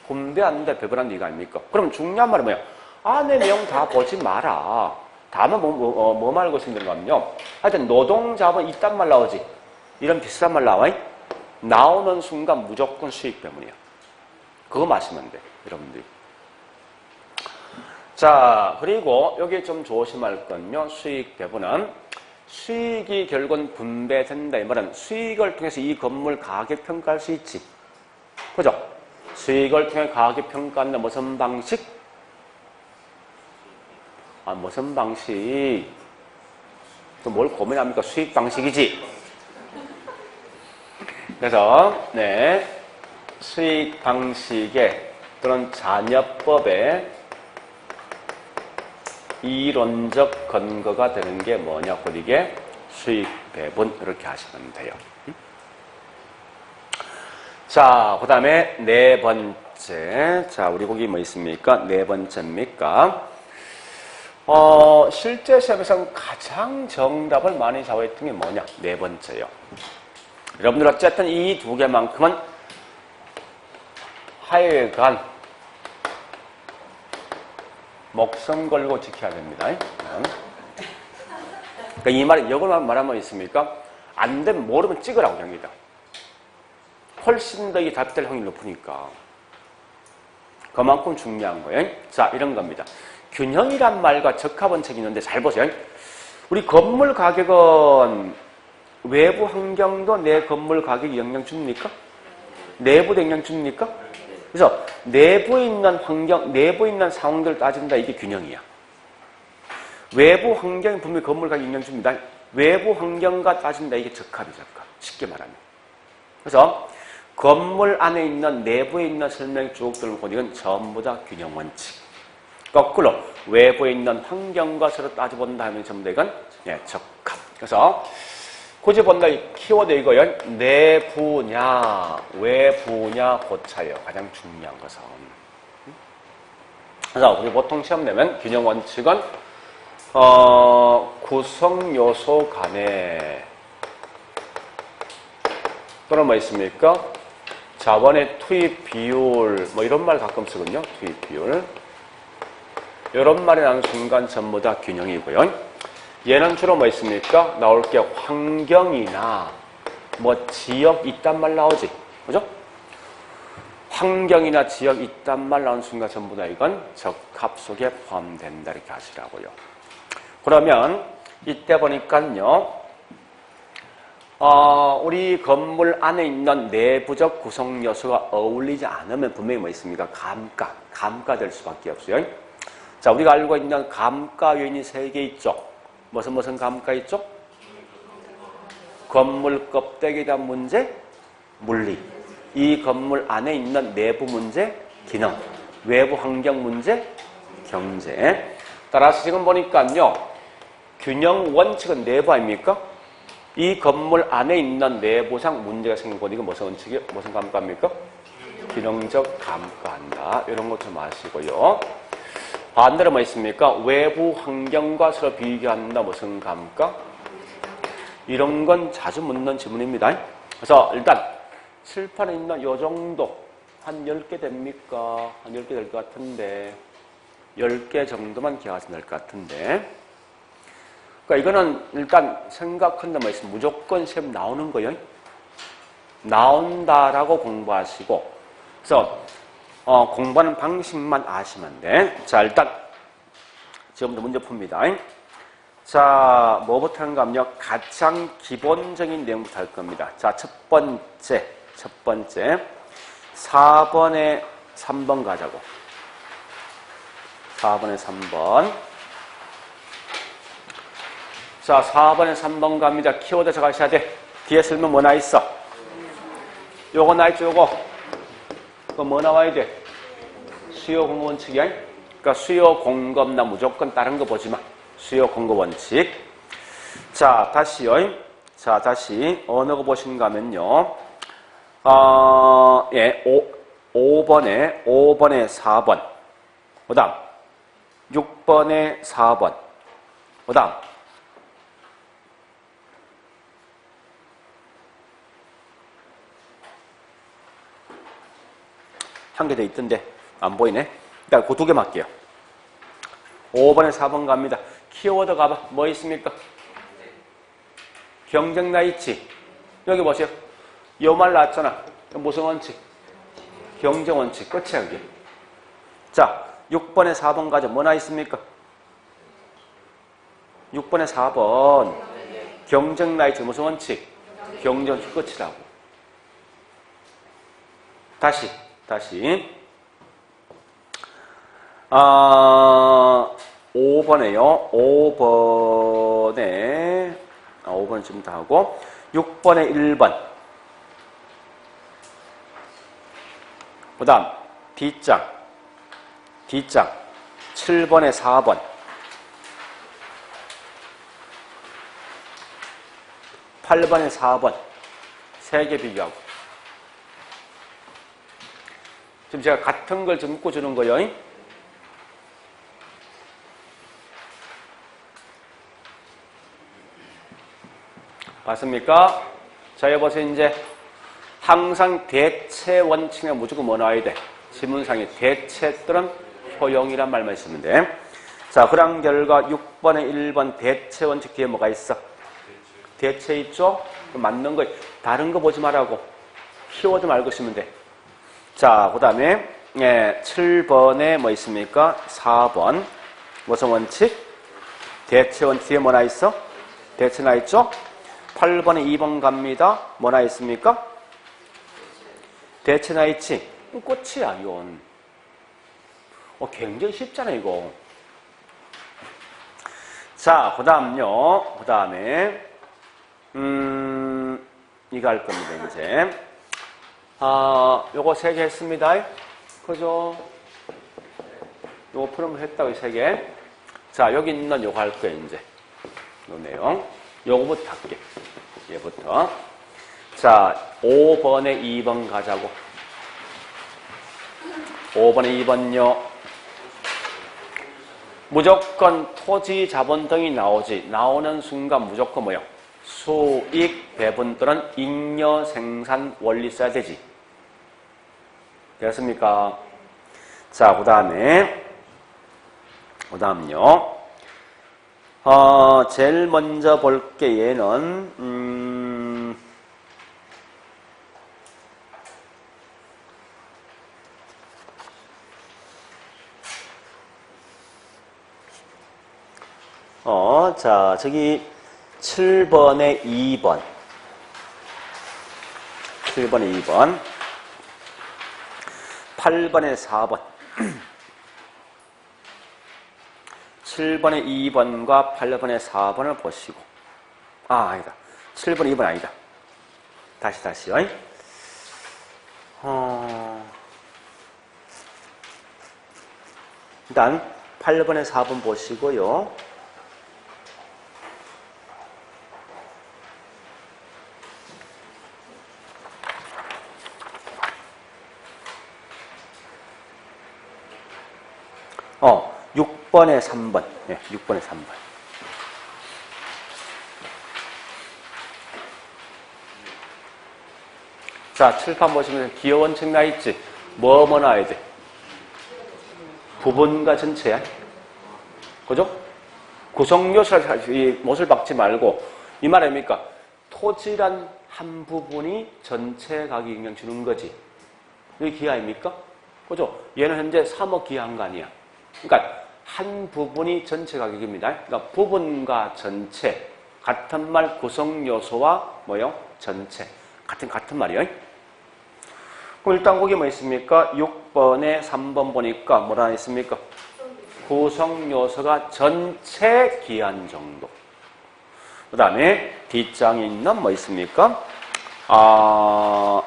분배한다, 배분한다 이거 아닙니까? 그럼 중요한 말은 뭐예요? 안에 내용 다 보지 마라. 다만 뭐 말고 있으면 되는 거면요. 하여튼 노동자본 이딴 말 나오지. 이런 비싼 말 나와. 나오는 순간 무조건 수익 배분이야. 그거 마시면 돼, 여러분들이. 자, 그리고 여기 좀 조심할 건요. 수익 배분은 수익이 결국은 분배된다. 이 말은 수익을 통해서 이 건물 가격 평가할 수 있지. 그죠? 수익을 통해 가격 평가한다. 무슨 방식? 무슨 방식? 또 뭘 고민합니까? 수익 방식이지. 그래서 네, 수익 방식에 또는 잔여법에 이론적 근거가 되는 게 뭐냐고 이게 수익 배분 이렇게 하시면 돼요. 자, 그 다음에 네 번째. 자, 우리 거기 뭐 있습니까? 네 번째입니까? 실제 시험에서 가장 정답을 많이 좌우했던 게 뭐냐? 네 번째요. 여러분들 어쨌든 이 두 개만큼은 하여간 목숨 걸고 지켜야 됩니다. 그러니까 이 말은 이걸만 말하면 있습니까? 안 되면 모르면 찍으라고 합니다. 훨씬 더 이 답될 확률이 높으니까. 그만큼 중요한 거예요. 자, 이런 겁니다. 균형이란 말과 적합한 책이 있는데 잘 보세요. 우리 건물 가격은 외부 환경도 내 건물 가격에 영향 줍니까? 내부도 영향 줍니까? 그래서 내부에 있는 환경, 내부에 있는 상황들을 따진다. 이게 균형이야. 외부 환경이 분명히 건물 가격에 영향 줍니다. 외부 환경과 따진다. 이게 적합이 적합. 쉽게 말하면. 그래서 건물 안에 있는 내부에 있는 설명 쭉 들고 이건 전부 다 균형 원칙. 거꾸로 외부에 있는 환경과 서로 따져본다 하면 전부 다 이건 적합. 그래서 굳이 본다 이 키워드 이거요. 내부냐 외부냐 고차예요. 가장 중요한 것은. 그래서 우리 보통 시험 내면 균형 원칙은 구성 요소 간에 또는 뭐 있습니까? 자본의 투입 비율 뭐 이런 말 가끔 쓰거든요. 투입 비율. 이런 말이 나오는 순간 전부 다 균형이고요. 얘는 주로 뭐 있습니까? 나올 게 환경이나 뭐 지역 이딴 말 나오지. 그죠? 환경이나 지역 이딴 말 나오는 순간 전부 다 이건 적합 속에 포함된다. 이렇게 하시라고요. 그러면 이때 보니까요. 우리 건물 안에 있는 내부적 구성 요소가 어울리지 않으면 분명히 뭐 있습니까? 감가 될 수밖에 없어요. 자, 우리가 알고 있는 감가 요인이 3개 있죠. 무슨 감가 있죠? 건물 껍데기에 대한 문제, 물리. 이 건물 안에 있는 내부 문제, 기능. 외부 환경 문제, 경제. 따라서 지금 보니까요. 균형 원칙은 내부 아닙니까? 이 건물 안에 있는 내부상 문제가 생기고 이거 무슨 원칙이에요? 무슨 감가입니까? 균형적 감가한다. 이런 것 좀 아시고요. 반대로 뭐 있습니까? 외부 환경과 서로 비교한다. 무슨 감가? 이런 건 자주 묻는 질문입니다. 그래서 일단 칠판에 있는 요 정도 한 10개 됩니까? 한 10개 될 것 같은데 10개 정도만 기억하시면 될 것 같은데 그러니까 이거는 일단 생각한다 뭐 있으면 무조건 시험 나오는 거예요. 나온다라고 공부하시고 그래서 공부하는 방식만 아시면 돼. 자, 일단 지금부터 문제 풉니다. 자, 뭐부터 하는가 하면요. 가장 기본적인 내용부터 할 겁니다. 자, 첫 번째. 4번에 3번 가자고. 4번에 3번. 자, 4번에 3번 갑니다. 키워드 적으셔야 돼. 뒤에 쓰면 뭐 나 있어? 요거 나 있죠, 요거. 그거 뭐 나와야 돼? 수요 공급 원칙이야. 그러니까 수요 공급 나 무조건 다른 거 보지 마. 수요 공급 원칙. 자, 다시요. 자, 다시 어느 거 보시는가 하면요. 5번에 4번. 그 다음 6번에 4번. 그 다음 한 개 더 있던데 안 보이네. 일단 그 두 개만 할게요. 5번에 4번 갑니다. 키워드 가봐. 뭐 있습니까? 경쟁 나 있지. 여기 보세요. 요 말 나왔잖아. 무슨 원칙? 경쟁 원칙. 끝이야 여기. 자, 6번에 4번 가자. 뭐 나 있습니까? 6번에 4번. 경쟁 나 있지. 무슨 원칙? 경쟁 원칙 끝이라고. 다시. 5번에요. 5번에 좀 더 하고 6번에 1번. 그 다음 D장 7번에 4번. 8번에 4번. 세 개 비교하고. 지금 제가 같은 걸 좀 묶어주는 거예요. 맞습니까? 자, 여보세요. 이제 항상 대체 원칙에 무조건 뭐 나와야 돼? 지문상에 대체 또는 효용이란 말만 있으면 돼. 자, 그런 결과 6번에 1번 대체 원칙 뒤에 뭐가 있어? 대체 있죠? 맞는 거, 다른 거 보지 말라고. 키워드 말고 쓰면 돼. 자, 그 다음에 7번에 뭐 있습니까? 4번. 무슨 원칙? 대체 원칙 뒤에 뭐나 있어? 대체 나 있죠? 8번에 2번 갑니다. 뭐나 있습니까? 대체 나 있지? 꽃이야, 이건. 굉장히 쉽잖아, 이거. 자, 그 다음요. 그 다음에, 이거 할 겁니다, 이제. 요거 3개 했습니다. 그죠? 요거 풀으면 했다고, 3개. 자, 여기 있는 요거 할 거예요, 이제. 요 내용. 요거부터 할게. 얘부터. 자, 5번에 2번 가자고. 5번에 2번요. 무조건 토지, 자본 등이 나오지. 나오는 순간 무조건 뭐요? 수익, 배분 또는 잉여 생산 원리 써야 되지. 됐습니까? 자, 그 다음요. 제일 먼저 볼게, 얘는, 자, 저기 7번에 2번. 7번에 2번. 8번에 4번. 7번에 2번과 8번에 4번을 보시고. 아니다. 7번, 2번 아니다. 다시요. 일단 8번에 4번 보시고요. 어, 6번에 3번. 네, 6번에 3번. 자, 칠판 보시면 기여원칙 나 있지? 뭐 나와야 돼? 부분과 전체야. 그죠? 구성요소를 못을 박지 말고, 이 말 아닙니까? 토지란 한 부분이 전체 가격 영향 주는 거지. 이게 기여 아닙니까? 그죠? 얘는 현재 3억 기여한 거 아니야. 그러니까 한 부분이 전체 가격입니다. 그러니까 부분과 전체, 같은 말 구성 요소와 뭐요? 전체. 같은 말이에요. 그럼 일단 거기 뭐 있습니까? 6번에 3번 보니까 뭐라 했습니까? 구성 요소가 전체 기한 정도. 그 다음에 뒷장에 있는 뭐 있습니까? 8번에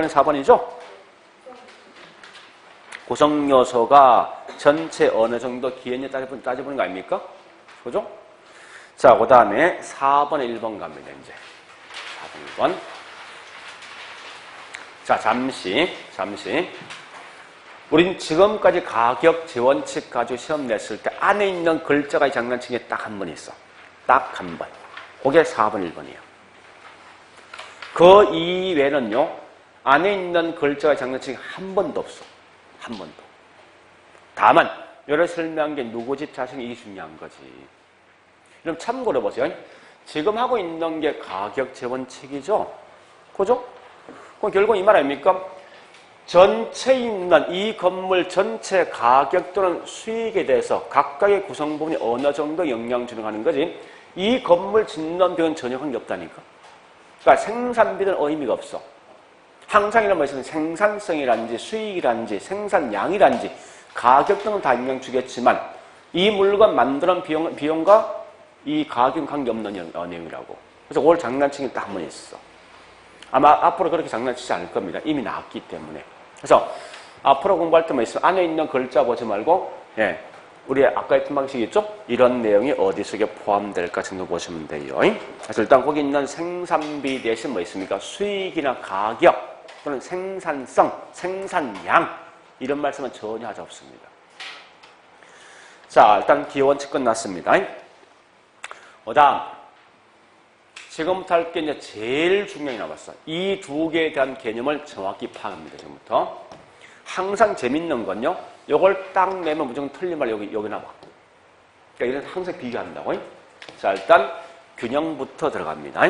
4번이죠? 구성 요소가 전체 어느 정도 기한에 따져보는 거 아닙니까? 그죠? 자, 그 다음에 4번에 1번 갑니다, 이제. 4번 1번. 자, 잠시. 우린 지금까지 가격 지원칙 가지고 시험 냈을 때 안에 있는 글자가 장난친 게 딱 한 번 있어. 딱 한 번. 그게 4번 1번이에요. 그 이외에는요, 안에 있는 글자가 장난친 게 한 번도 없어. 한 번도. 다만, 여러 설명한 게 누구 집 자식 이게 중요한 거지. 그럼 참고로 보세요. 지금 하고 있는 게 가격 지원칙이죠? 그죠? 그럼 결국 이 말 아닙니까? 전체에 있는 이 건물 전체 가격 또는 수익에 대해서 각각의 구성부분이 어느 정도 영향 주는 하는 거지. 이 건물 짓는 비용은 전혀 관계없다니까. 그러니까 생산비는 의미가 없어. 항상 이런 말씀은 생산성이란지 수익이란지 생산량이란지 가격 등은 다 영향 주겠지만 이 물건 만드는 비용과 이 가격은 관계없는 내용이라고. 그래서 그걸 장난치기 딱 한 번 있어. 아마 앞으로 그렇게 장난치지 않을 겁니다. 이미 나왔기 때문에. 그래서 앞으로 공부할 때만 있으면 안에 있는 글자 보지 말고 우리 아까 했던 방식이 있죠? 이런 내용이 어디 속에 포함될까 정도 보시면 돼요. 그래서 일단 거기 있는 생산비 대신 뭐 있습니까? 수익이나 가격 또는 생산성, 생산량 이런 말씀은 전혀 하지 없습니다. 자, 일단 기원칙 끝났습니다. 그 다음 지금부터 할 게 이제 제일 중요한 게 남았어. 이 두 개에 대한 개념을 정확히 파악합니다. 지금부터. 항상 재밌는 건요. 요걸 딱 내면 무조건 틀린 말 여기 나와. 그러니까 이런 항상 비교한다고. 자, 일단 균형부터 들어갑니다.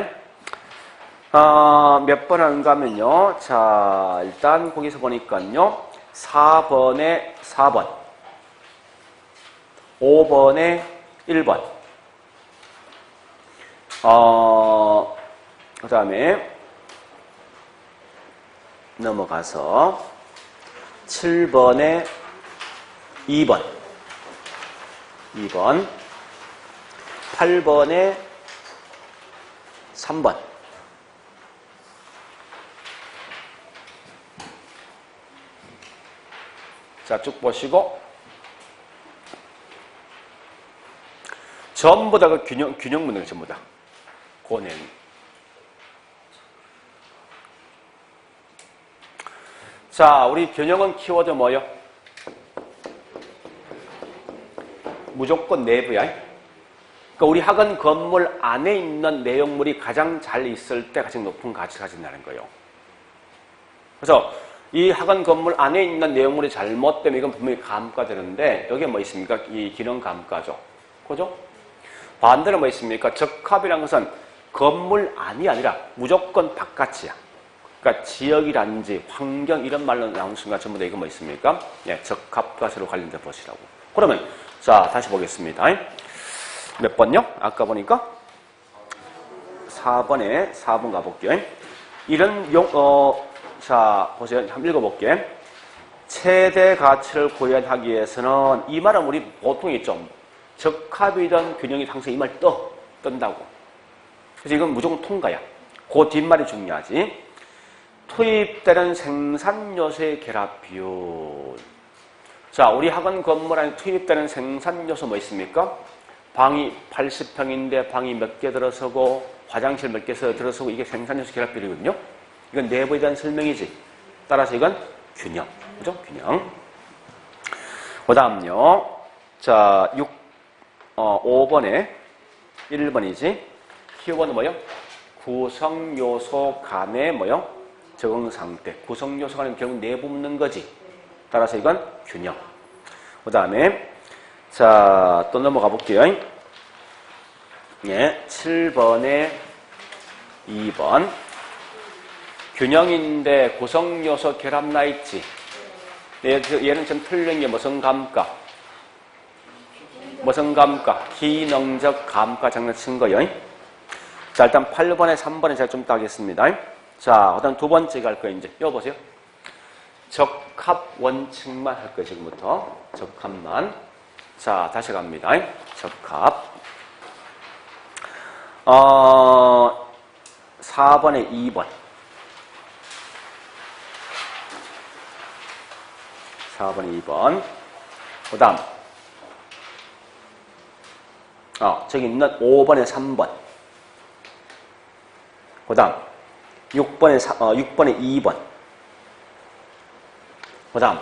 몇 번 안 가면요. 자, 일단 거기서 보니까요. 4번에 4번. 5번에 1번. 그 다음에 넘어가서 7번에 2번 8번에 3번 자, 쭉 보시고 전부 다 그 균형 문제가 전부 다 그 내용. 자, 우리 균형은 키워드 뭐예요? 무조건 내부야. 그러니까 우리 학원 건물 안에 있는 내용물이 가장 잘 있을 때 가장 높은 가치를 가진다는 거예요. 그래서 이 학원 건물 안에 있는 내용물이 잘못되면 이건 분명히 감가되는데 여기에 뭐 있습니까? 이 기능 감가죠. 그죠? 반대로 뭐 있습니까? 적합이라는 것은 건물 안이 아니라 무조건 바깥이야. 그러니까 지역이라든지 환경 이런 말로 나오는 순간 전부 다 이거 뭐 있습니까? 적합과세로 관련된 것이라고. 그러면 자, 다시 보겠습니다. 몇 번요? 아까 보니까 4번 가볼게요. 이런 자, 보세요. 한번 읽어볼게요. 최대 가치를 구현하기 위해서는 이 말은 우리 보통 있죠. 적합이든 균형이 항상 이 말 뜬다고. 그래서 이건 무조건 통과야. 그 뒷말이 중요하지. 투입되는 생산 요소의 결합 비율. 자, 우리 학원 건물 안에 투입되는 생산 요소 뭐 있습니까? 방이 80평인데 방이 몇 개 들어서고 화장실 몇 개 들어서고 이게 생산 요소 결합 비율이거든요. 이건 내부에 대한 설명이지. 따라서 이건 균형. 그죠? 균형. 그 다음요. 자, 5번에 1번이지. 키워드는 뭐요? 구성요소 간의 뭐요? 적응 상태. 구성요소 간은 결국 내부 묻는 거지. 따라서 이건 균형. 그 다음에 자, 또 넘어가 볼게요. 7번에 2번. 균형인데 구성요소 결합 나 있지. 얘는 좀 틀린 게 무슨 감가? 무슨 감가? 기능적 감가 장난친 거요. 자, 일단 8번에 3번에 제가 좀 따겠습니다. 자, 그다음 두 번째 갈 거예요, 이제. 이거 보세요. 적합 원칙만 할 거예요, 지금부터. 적합만. 자, 다시 갑니다. 적합. 4번에 2번. 4번에 2번. 그 다음. 저기 있는 5번에 3번. 그 다음. 6번에 2번. 그 다음.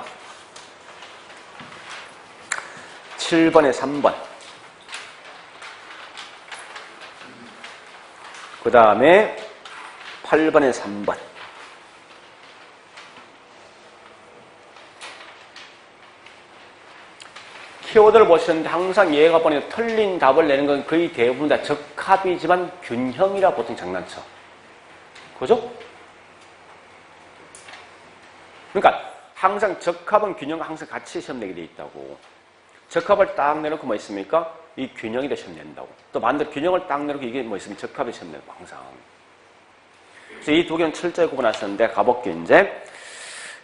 7번에 3번. 그 다음에 8번에 3번. 키워드를 보시는데 항상 얘가 보니까 틀린 답을 내는 건 거의 대부분 다 적합이지만 균형이라 보통 장난쳐. 그죠? 그러니까 항상 적합은 균형과 항상 같이 시험 내게 돼 있다고. 적합을 딱 내놓고 뭐 있습니까? 이 균형이 돼 시험 낸다고. 또 반대로 균형을 딱 내놓고 이게 뭐 있으면 적합이 시험 내고 항상. 그래서 이 두 개는 철저히 구분하셨는데 가볼게요 이제.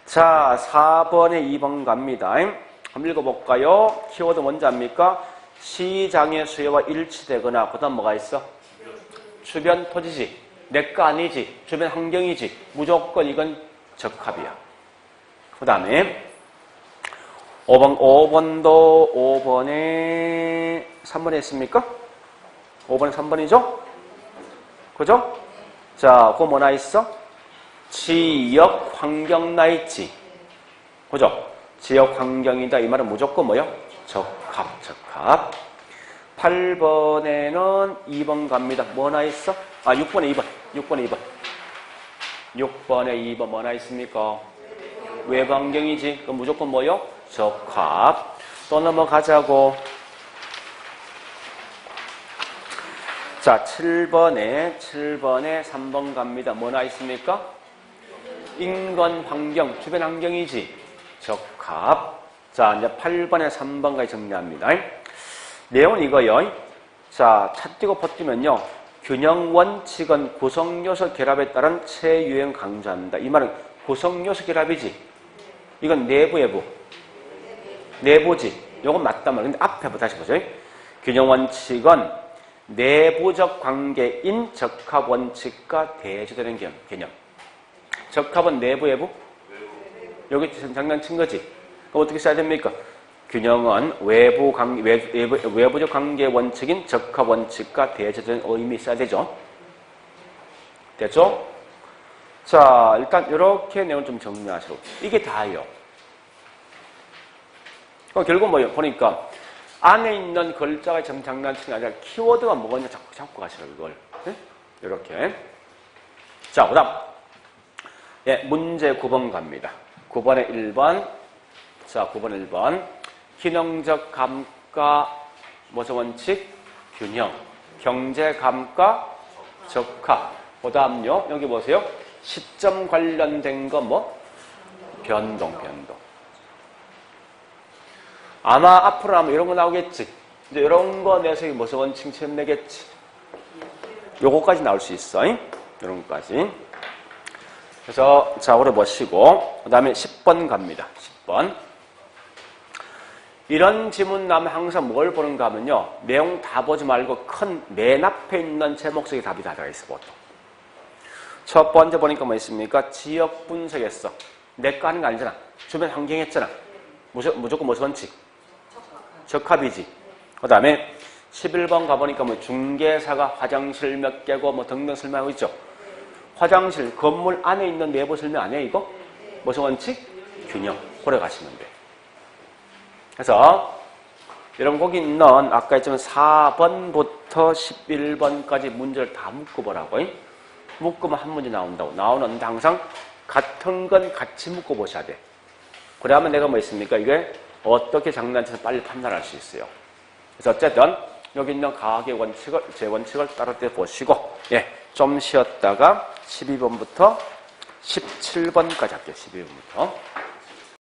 자, 4번에 2번 갑니다. 한번 읽어볼까요? 키워드 뭔지 압니까? 시장의 수요와 일치되거나 그 다음 뭐가 있어? 주변 토지지. 내 거 아니지. 주변 환경이지. 무조건 이건 적합이야. 그 다음에 5번도 5번에 3번에 있습니까? 5번에 3번이죠? 그죠? 자, 그거 뭐나 있어? 지역 환경 나 있지. 그죠? 지역 환경이다. 이 말은 무조건 뭐요? 적합. 8번에는 2번 갑니다. 뭐나 있어? 6번에 2번. 6번에 2번 뭐나 있습니까? 외부 환경이지. 그럼 무조건 뭐요? 적합. 또 넘어가자고. 자, 7번에 3번 갑니다. 뭐나 있습니까? 인건 환경, 주변 환경이지. 적합. 자, 이제 8번에 3번까지 정리합니다. 내용은 이거요. 자, 차 띄고 버티면요. 균형 원칙은 구성요소 결합에 따른 체유형 강조한다. 이 말은 구성요소 결합이지. 이건 내부, 외부. 내부지. 요건 맞단 말이야. 근데 앞에 다시 보죠. 균형 원칙은 내부적 관계인 적합 원칙과 대조되는 개념. 적합은 내부, 외부? 여기 장난친 거지. 그럼 어떻게 써야 됩니까? 균형은 외부적 관계 원칙인 적합 원칙과 대조되는 의미 써야 되죠. 됐죠? 자, 일단 이렇게 내용 좀 정리하시고. 이게 다예요. 그럼 결국 뭐예요? 보니까 안에 있는 글자가 좀 장난치는 게 아니라 키워드가 뭐가 자꾸 잡고 가시라고 이걸. 네? 이렇게. 자, 그 다음. 예, 문제 9번 갑니다. 9번에 1번. 자, 9번 1번. 기능적 감가, 무슨 원칙? 균형. 경제 감가, 적합. 그 다음요. 여기 보세요. 시점 관련된 거 뭐? 변동. 아마 앞으로 하면 이런 거 나오겠지. 이제 이런 거 내서 무슨 원칙 시험 내겠지. 요거까지 나올 수 있어. 이런 거까지. 그래서 자, 오래 보시고 그 다음에 10번 갑니다. 10번. 이런 지문 나면 항상 뭘 보는가 하면요. 내용 다 보지 말고 큰 맨 앞에 있는 제목 속에 답이 다 들어있어 보통. 첫 번째 보니까 뭐 있습니까? 지역 분석했어. 내 거 하는 거 아니잖아. 주변 환경 했잖아. 무조건 무슨 원칙? 적합이지. 그 다음에 11번 가보니까 뭐 중개사가 화장실 몇 개고 뭐 등등 설명하고 있죠. 화장실, 건물 안에 있는 내부 설명 아니에요, 이거? 무슨 원칙? 균형. 고려 가시면 돼. 그래서, 여러분, 거기 있는, 아까 했지만 4번부터 11번까지 문제를 다 묶어보라고. 묶으면 한 문제 나온다고. 나오는데 항상 같은 건 같이 묶어보셔야 돼. 그래야만 내가 뭐 있습니까? 이게 어떻게 장난쳐서 빨리 판단할 수 있어요. 그래서 어쨌든, 여기 있는 가학의 원칙을, 제 원칙을 따로 때 보시고, 예, 좀 쉬었다가 12번부터 17번까지 할게요. 12번부터.